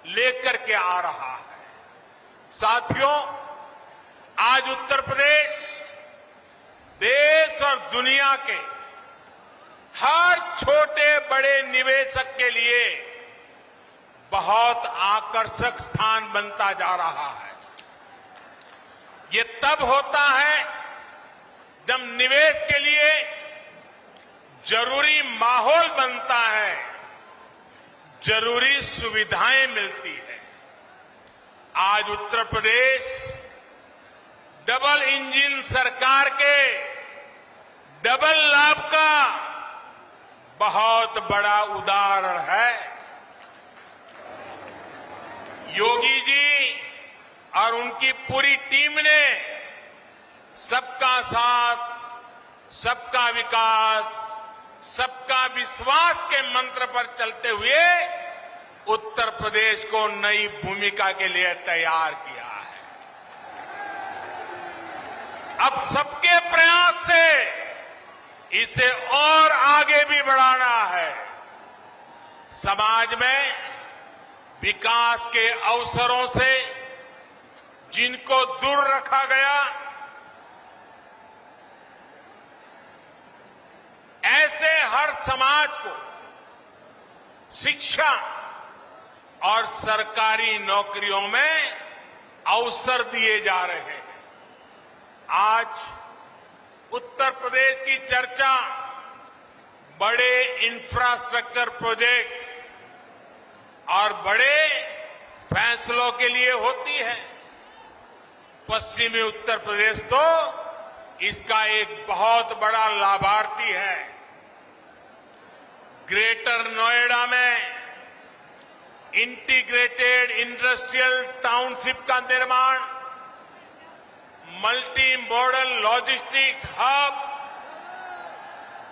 लेकर के आ रहा है। साथियों, आज उत्तर प्रदेश देश और दुनिया के हर छोटे बड़े निवेशक के लिए बहुत आकर्षक स्थान बनता जा रहा है। ये तब होता है जब निवेश के लिए जरूरी माहौल बनता है, जरूरी सुविधाएं मिलती है। आज उत्तर प्रदेश डबल इंजन सरकार के डबल लाभ का बहुत बड़ा उदाहरण है। योगी जी और उनकी पूरी टीम ने सबका साथ, सबका विकास, सबका विश्वास के मंत्र पर चलते हुए उत्तर प्रदेश को नई भूमिका के लिए तैयार किया है। अब सबके प्रयास से इसे और आगे भी बढ़ाना है। समाज में विकास के अवसरों से जिनको दूर रखा गया, ऐसे हर समाज को शिक्षा और सरकारी नौकरियों में अवसर दिए जा रहे हैं। आज उत्तर प्रदेश की चर्चा बड़े इंफ्रास्ट्रक्चर प्रोजेक्ट और बड़े फैसलों के लिए होती है। पश्चिमी उत्तर प्रदेश तो इसका एक बहुत बड़ा लाभार्थी है। ग्रेटर नोएडा में इंटीग्रेटेड इंडस्ट्रियल टाउनशिप का निर्माण, मल्टी मॉडल लॉजिस्टिक्स हब,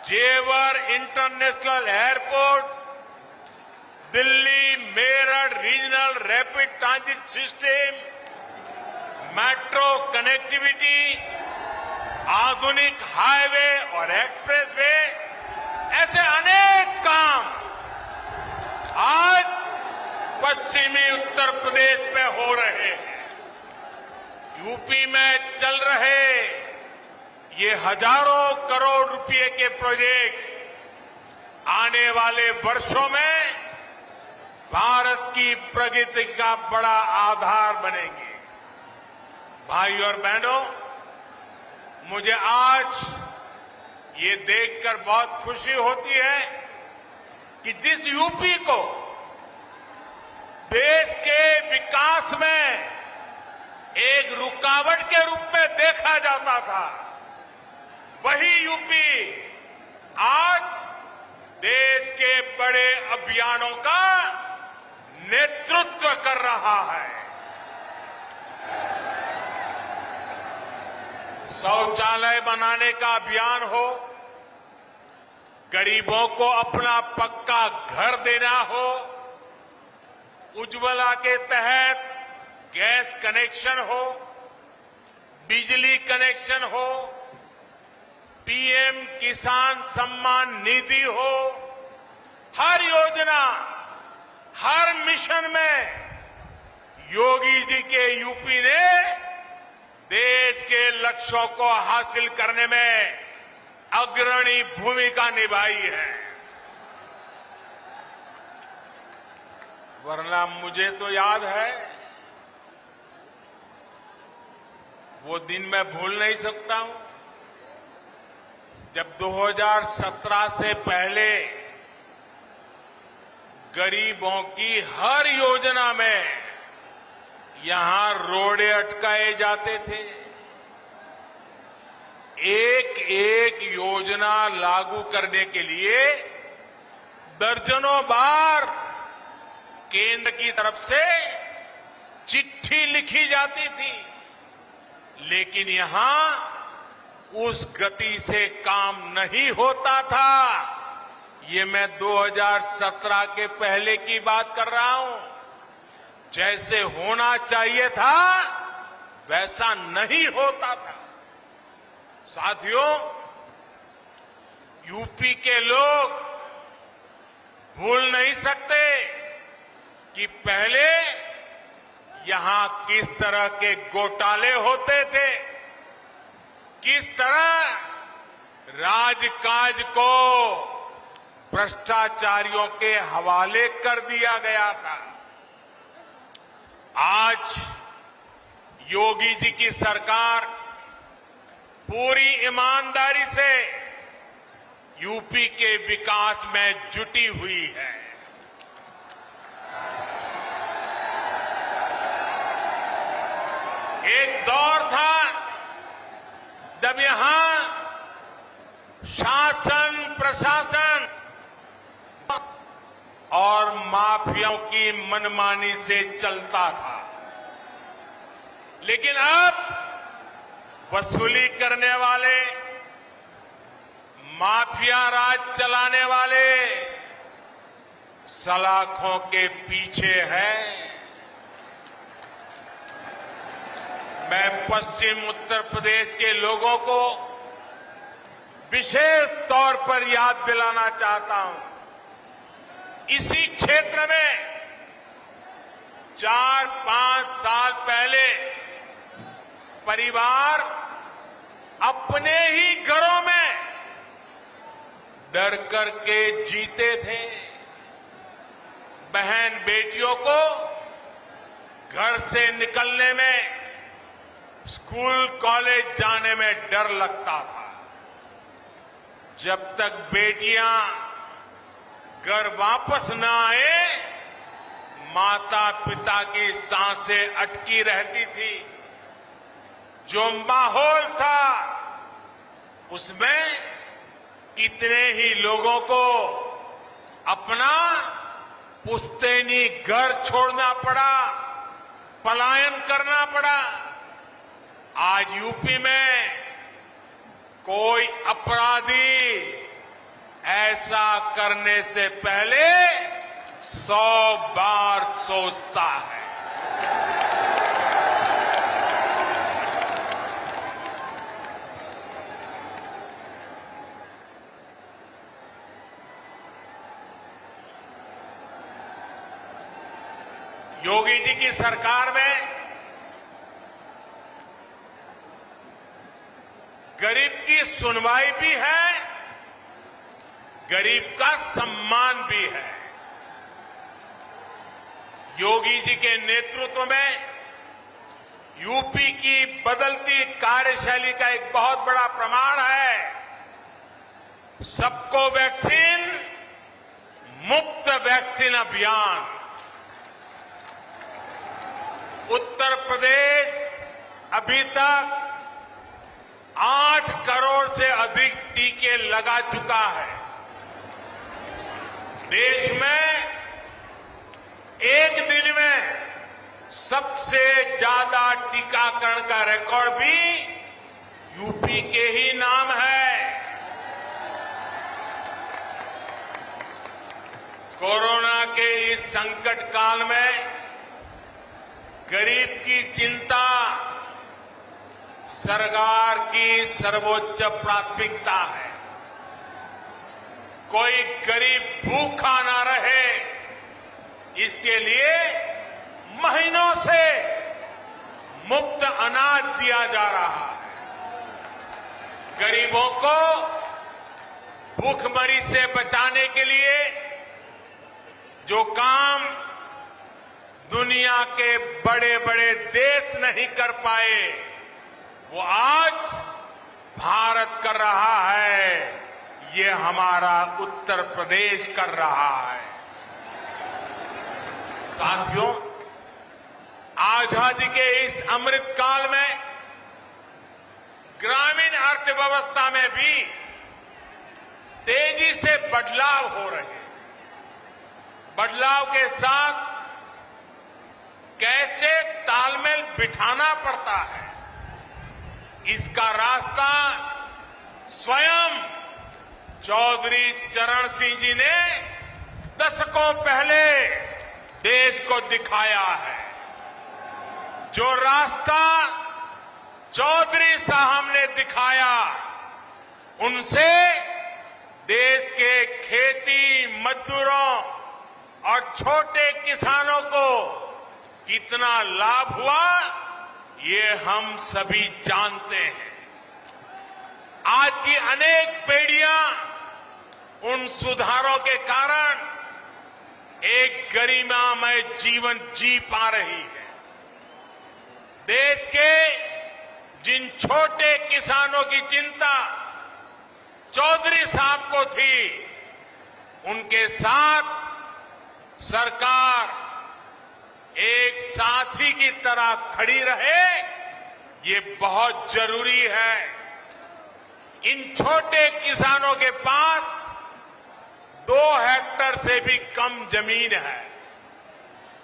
जेवर international airport, Delhi Meerut regional rapid transit system, metro connectivity, आधुनिक हाईवे और एक्सप्रेसवे, ऐसे अनेक काम आज पश्चिमी उत्तर प्रदेश में हो रहे हैं। यूपी में चल रहे ये हजारों करोड़ रुपए के प्रोजेक्ट आने वाले वर्षों में भारत की प्रगति का बड़ा आधार बनेंगे। भाई और बहनों, मुझे आज ये देखकर बहुत खुशी होती है कि जिस यूपी को देश के विकास में एक रुकावट के रूप में देखा जाता था, वही यूपी आज देश के बड़े अभियानों का नेतृत्व कर रहा है। शौचालय बनाने का अभियान हो, गरीबों को अपना पक्का घर देना हो, उज्ज्वला के तहत गैस कनेक्शन हो, बिजली कनेक्शन हो, पीएम किसान सम्मान निधि हो, हर योजना, हर मिशन में योगी जी के यूपी ने देश के लक्ष्यों को हासिल करने में अग्रणी भूमिका निभाई है। वरना मुझे तो याद है, वो दिन मैं भूल नहीं सकता हूं, जब 2017 से पहले गरीबों की हर योजना में यहां रोड़े अटकाए जाते थे। एक एक योजना लागू करने के लिए दर्जनों बार केंद्र की तरफ से चिट्ठी लिखी जाती थी, लेकिन यहां उस गति से काम नहीं होता था। ये मैं 2017 के पहले की बात कर रहा हूं। जैसे होना चाहिए था वैसा नहीं होता था। साथियों, यूपी के लोग भूल नहीं सकते कि पहले यहां किस तरह के घोटाले होते थे, किस तरह राजकाज को भ्रष्टाचारियों के हवाले कर दिया गया था। आज योगी जी की सरकार पूरी ईमानदारी से यूपी के विकास में जुटी हुई है। एक दौर था जब यहां शासन प्रशासन और माफियाओं की मनमानी से चलता था, लेकिन अब वसूली करने वाले, माफिया राज चलाने वाले सलाखों के पीछे हैं। मैं पश्चिम उत्तर प्रदेश के लोगों को विशेष तौर पर याद दिलाना चाहता हूं। इसी क्षेत्र में 4-5 साल पहले परिवार अपने ही घरों में डर करके जीते थे। बहन बेटियों को घर से निकलने में, स्कूल कॉलेज जाने में डर लगता था। जब तक बेटियां घर वापस न आए, माता पिता की सांसें अटकी रहती थी। जो माहौल था उसमें कितने ही लोगों को अपना पुश्तैनी घर छोड़ना पड़ा, पलायन करना पड़ा। आज यूपी में कोई अपराधी ऐसा करने से पहले 100 बार सोचता है। योगी जी की सरकार में गरीब की सुनवाई भी है, गरीब का सम्मान भी है। योगी जी के नेतृत्व में यूपी की बदलती कार्यशैली का एक बहुत बड़ा प्रमाण है। सबको वैक्सीन, मुफ्त वैक्सीन अभियान। उत्तर प्रदेश अभी तक 8 करोड़ से अधिक टीके लगा चुका है। देश में एक दिन में सबसे ज्यादा टीकाकरण का रिकॉर्ड भी यूपी के ही नाम है। कोरोना के इस संकट काल में गरीब की चिंता सरकार की सर्वोच्च प्राथमिकता है। कोई गरीब भूखा ना रहे, इसके लिए महीनों से मुफ्त अनाज दिया जा रहा है। गरीबों को भूखमरी से बचाने के लिए जो काम दुनिया के बड़े बड़े देश नहीं कर पाए, वो आज भारत कर रहा है। ये हमारा उत्तर प्रदेश कर रहा है। साथियों, आजादी के इस अमृत काल में ग्रामीण अर्थव्यवस्था में भी तेजी से बदलाव हो रहे हैं। बदलाव के साथ कैसे तालमेल बिठाना पड़ता है, इसका रास्ता स्वयं चौधरी चरण सिंह जी ने दशकों पहले देश को दिखाया है। जो रास्ता चौधरी साहब ने दिखाया, उनसे देश के खेती मजदूरों और छोटे किसानों को कितना लाभ हुआ, ये हम सभी जानते हैं। आज की अनेक पीढ़ियां उन सुधारों के कारण एक गरिमामय जीवन जी पा रही है। देश के जिन छोटे किसानों की चिंता चौधरी साहब को थी, उनके साथ सरकार एक साथी की तरह खड़ी रहे, ये बहुत जरूरी है। इन छोटे किसानों के पास 2 हेक्टेयर से भी कम जमीन है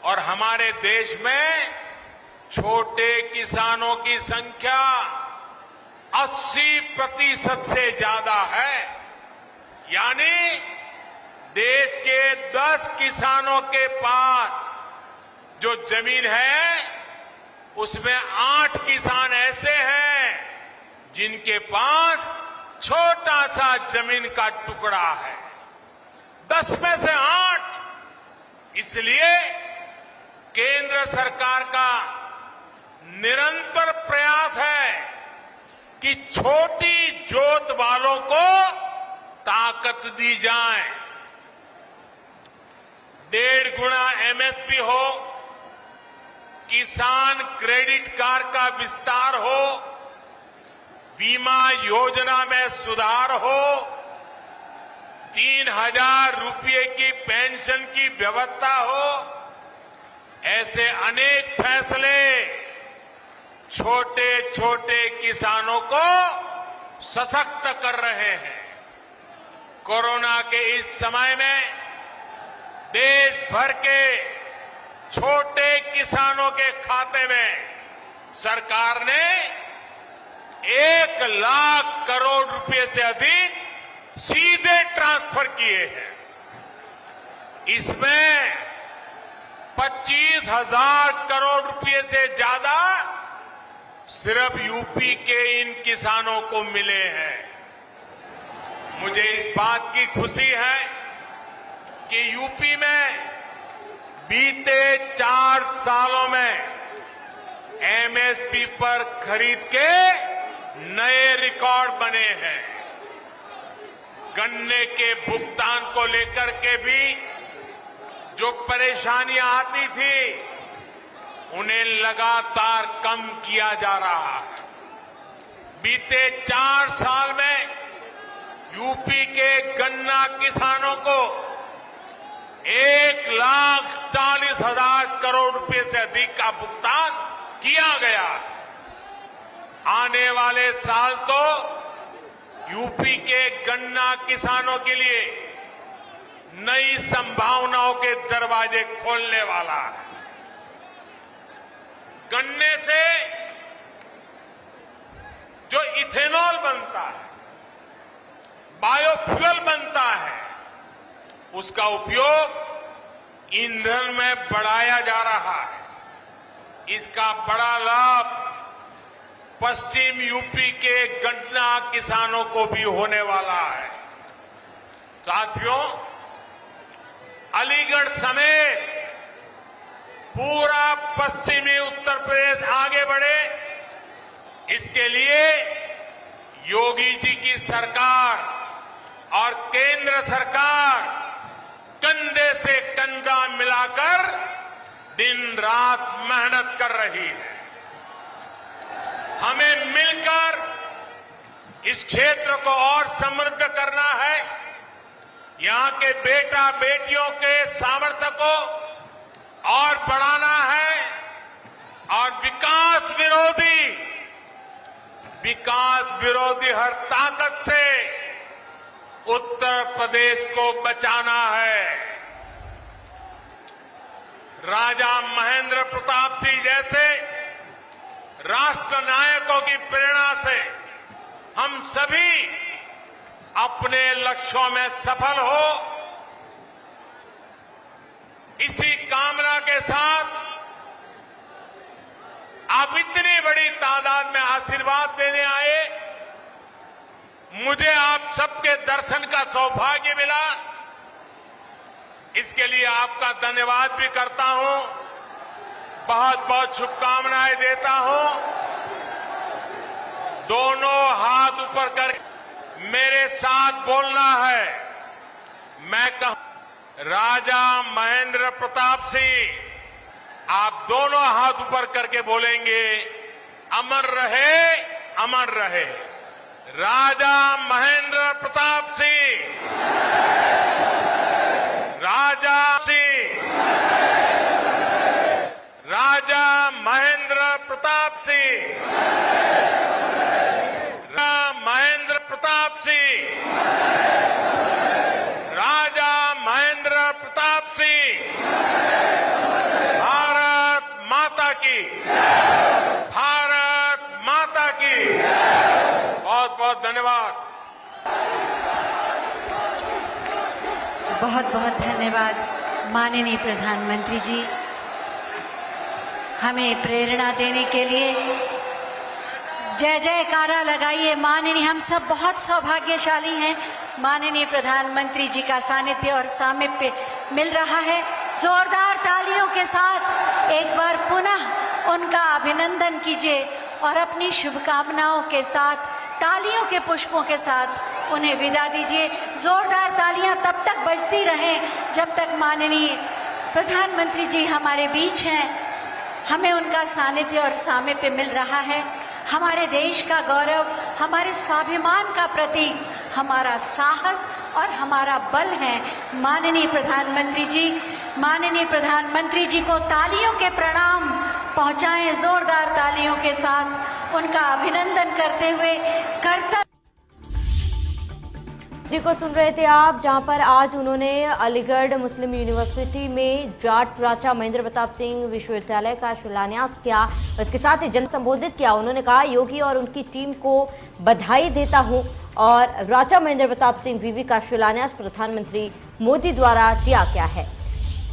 और हमारे देश में छोटे किसानों की संख्या 80% से ज्यादा है। यानी देश के 10 किसानों के पास जो जमीन है, उसमें 8 किसान ऐसे हैं जिनके पास छोटा सा जमीन का टुकड़ा है। 10 में से 8। इसलिए केंद्र सरकार का निरंतर प्रयास है कि छोटी जोत वालों को ताकत दी जाए। 1.5 गुना एमएसपी हो, किसान क्रेडिट कार्ड का विस्तार हो, बीमा योजना में सुधार हो, 3,000 रुपये की पेंशन की व्यवस्था हो, ऐसे अनेक फैसले छोटे छोटे किसानों को सशक्त कर रहे हैं। कोरोना के इस समय में देश भर के छोटे किसानों के खाते में सरकार ने 1 लाख करोड़ रुपए से अधिक सीधे ट्रांसफर किए हैं। इसमें 25,000 करोड़ रुपए से ज्यादा सिर्फ यूपी के इन किसानों को मिले हैं। मुझे इस बात की खुशी है कि यूपी में बीते 4 सालों में एमएसपी पर खरीद के नए रिकॉर्ड बने हैं। गन्ने के भुगतान को लेकर के भी जो परेशानियां आती थी उन्हें लगातार कम किया जा रहा है। बीते 4 साल में यूपी के गन्ना किसानों को 1,40,000 करोड़ रुपए से अधिक का भुगतान किया गया। आने वाले साल तो यूपी के गन्ना किसानों के लिए नई संभावनाओं के दरवाजे खोलने वाला है। गन्ने से जो इथेनॉल बनता है, बायोफ्यूल बनता है, उसका उपयोग ईंधन में बढ़ाया जा रहा है। इसका बड़ा लाभ पश्चिम यूपी के गन्ना किसानों को भी होने वाला है। साथियों, अलीगढ़ समेत पूरा पश्चिमी उत्तर प्रदेश आगे बढ़े, इसके लिए योगी जी की सरकार और केंद्र सरकार कंधे से कंधा मिलाकर दिन रात मेहनत कर रही है। हमें मिलकर इस क्षेत्र को और समृद्ध करना है। यहां के बेटा बेटियों के सामर्थ्य को और बढ़ाना है और विकास विरोधी हर ताकत से उत्तर प्रदेश को बचाना है। राजा महेंद्र प्रताप सिंह जैसे राष्ट्र नायकों की प्रेरणा से हम सभी अपने लक्ष्यों में सफल हो, इसी कामना के साथ आप इतनी बड़ी तादाद में आशीर्वाद देने आए। मुझे आप सबके दर्शन का सौभाग्य मिला, इसके लिए आपका धन्यवाद भी करता हूं, बहुत बहुत शुभकामनाएं देता हूं। दोनों हाथ ऊपर कर मेरे साथ बोलना है। मैं कहूं, राजा महेंद्र प्रताप सिंह, आप दोनों हाथ ऊपर करके बोलेंगे, अमर रहे, अमर रहे। राजा महेंद्र प्रताप सिंह, राजा सिंह, राजा महेंद्र प्रताप सिंह, महेंद्र प्रताप सिंह, राजा महेंद्र प्रताप सिंह। भारत माता की, भारत माता की। बहुत बहुत धन्यवाद। बहुत बहुत धन्यवाद माननीय प्रधानमंत्री जी, हमें प्रेरणा देने के लिए। जय जयकारा लगाइए। माननीय, हम सब बहुत सौभाग्यशाली हैं। माननीय प्रधानमंत्री जी का सानिध्य और सामीप्य मिल रहा है। जोरदार तालियों के साथ एक बार पुनः उनका अभिनंदन कीजिए और अपनी शुभकामनाओं के साथ तालियों के पुष्पों के साथ उन्हें विदा दीजिए। जोरदार तालियां तब तक बजती रहें जब तक माननीय प्रधानमंत्री जी हमारे बीच हैं। हमें उनका सानिध्य और सामीप्य मिल रहा है। हमारे देश का गौरव, हमारे स्वाभिमान का प्रतीक, हमारा साहस और हमारा बल है माननीय प्रधानमंत्री जी। माननीय प्रधानमंत्री जी को तालियों के प्रणाम पहुंचाएं, जोरदार तालियों के साथ उनका अभिनंदन करते हुए। कर्तव्य जी को सुन रहे थे आप, जहां पर आज उन्होंने अलीगढ़ मुस्लिम यूनिवर्सिटी में जाट राजा महेंद्र प्रताप सिंह विश्वविद्यालय का शिलान्यास किया। इसके साथ ही जन संबोधित किया। उन्होंने कहा, योगी और उनकी टीम को बधाई देता हूं और राजा महेंद्र प्रताप सिंह विवि का शिलान्यास प्रधानमंत्री मोदी द्वारा किया गया है।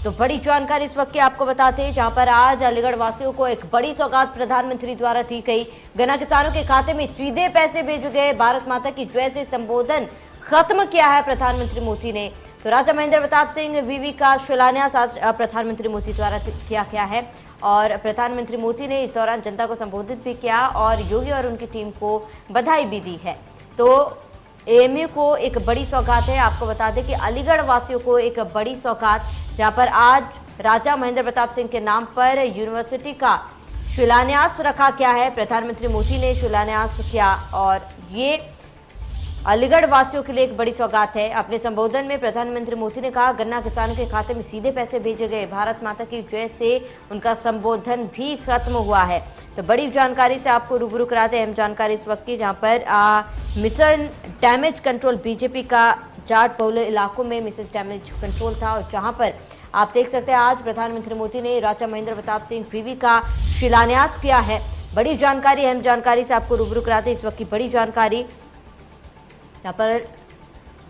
तो बड़ी जानकारी इस वक्त की आपको बताते हैं, जहां पर आज अलीगढ़ वासियों को एक बड़ी सौगात प्रधानमंत्री द्वारा दी गई। गन्ना किसानों के खाते में सीधे पैसे भेजे गए। भारत माता की जय से संबोधन खत्म किया है प्रधानमंत्री मोदी ने। तो राजा महेंद्र प्रताप सिंह वीवी का शिलान्यास आज प्रधानमंत्री मोदी द्वारा किया गया है और प्रधानमंत्री मोदी ने इस दौरान जनता को संबोधित भी किया और योगी और उनकी टीम को बधाई भी दी है। तो एएमयू को एक बड़ी सौगात है। आपको बता दें कि अलीगढ़ वासियों को एक बड़ी सौगात, जहां पर आज राजा महेंद्र प्रताप सिंह के नाम पर यूनिवर्सिटी का शिलान्यास रखा गया है। प्रधानमंत्री मोदी ने शिलान्यास किया और ये अलीगढ़ वासियों के लिए एक बड़ी सौगात है। अपने संबोधन में प्रधानमंत्री मोदी ने कहा, गन्ना किसानों के खाते में सीधे पैसे भेजे गए। भारत माता की जय से उनका संबोधन भी खत्म हुआ है। तो बड़ी जानकारी से आपको रूबरू कराते हैं। अहम जानकारी इस वक्त की, जहां पर मिशन डैमेज कंट्रोल बीजेपी का जाट बहुल इलाकों में मिशन डैमेज कंट्रोल था और जहां पर आप देख सकते हैं आज प्रधानमंत्री मोदी ने राजा महेंद्र प्रताप सिंह वीवी का शिलान्यास किया है। बड़ी जानकारी, अहम जानकारी से आपको रूबरू कराते इस वक्त की बड़ी जानकारी। यहाँ पर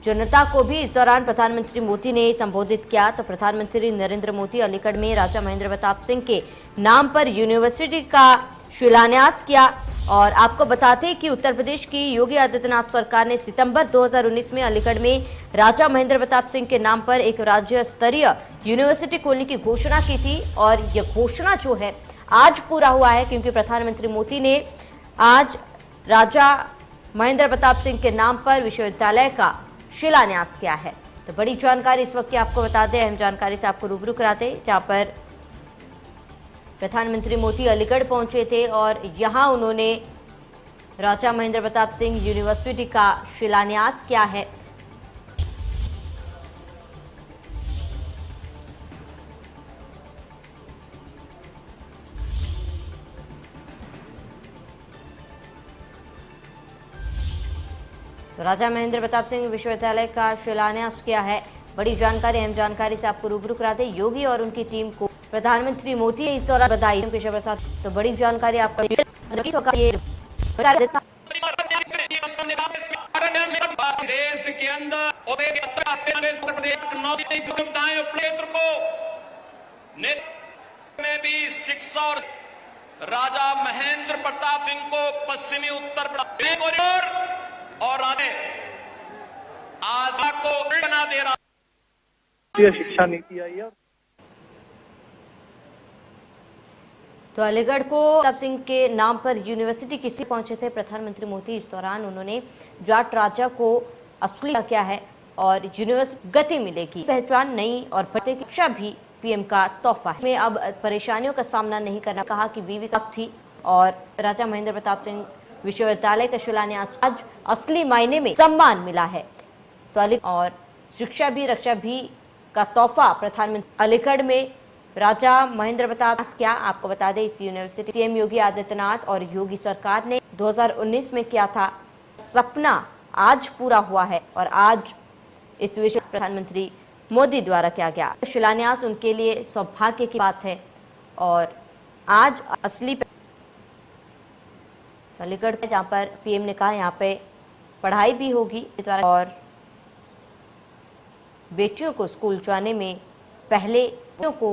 जनता को भी इस दौरान प्रधानमंत्री मोदी ने संबोधित किया। तो प्रधानमंत्री नरेंद्र मोदी अलीगढ़ में राजा महेंद्र प्रताप सिंह के नाम पर यूनिवर्सिटी का शिलान्यास किया और आपको बताते हैं कि उत्तर प्रदेश की योगी आदित्यनाथ सरकार ने सितंबर 2019 में अलीगढ़ में राजा महेंद्र प्रताप सिंह के नाम पर एक राज्य स्तरीय यूनिवर्सिटी खोलने की घोषणा की थी और यह घोषणा जो है आज पूरा हुआ है, क्योंकि प्रधानमंत्री मोदी ने आज राजा महेंद्र प्रताप सिंह के नाम पर विश्वविद्यालय का शिलान्यास किया है। तो बड़ी जानकारी इस वक्त की आपको बता दें, अहम जानकारी से आपको रूबरू कराते, जहां पर प्रधानमंत्री मोदी अलीगढ़ पहुंचे थे और यहां उन्होंने राजा महेंद्र प्रताप सिंह यूनिवर्सिटी का शिलान्यास किया है। तो राजा महेंद्र प्रताप सिंह विश्वविद्यालय का शिलान्यास किया है। बड़ी जानकारी, अहम जानकारी से आपको रूबरू कराते योगी और उनकी टीम को प्रधानमंत्री मोदी ने इस दौरान बधाई। पेशा प्रसाद, तो बड़ी जानकारी आपको देश के अंदर में भी शिक्षा राजा महेंद्र प्रताप सिंह को पश्चिमी उत्तर प्रदेश और आजा को बना दे रहा शिक्षा नीति आई है। तो अलीगढ़ को प्रताप सिंह के नाम पर यूनिवर्सिटी किसी पहुंचे थे प्रधानमंत्री मोदी। इस दौरान उन्होंने जाट राजा को असली किया है और यूनिवर्सिटी गति मिलेगी, पहचान नई और शिक्षा भी पीएम का तोहफा है। में अब परेशानियों का सामना नहीं करना, कहा कि वीवी कब थी और राजा महेंद्र प्रताप सिंह विश्वविद्यालय का शिलान्यास आज असली मायने में सम्मान मिला है। तो अलीगढ़ और शिक्षा भी रक्षा भी का तोहफा प्रधानमंत्री अलीगढ़ में राजा महेंद्र प्रताप क्या आपको बता दें, इस यूनिवर्सिटी सीएम योगी आदित्यनाथ और योगी सरकार ने 2019 में किया था। सपना आज पूरा हुआ है और आज इस विषय प्रधानमंत्री मोदी द्वारा किया गया शिलान्यास उनके लिए सौभाग्य की बात है और आज असली अलीगढ़ जहाँ पर पीएम ने कहा यहाँ पे पढ़ाई भी होगी और बेटियों को स्कूल जाने में पहले को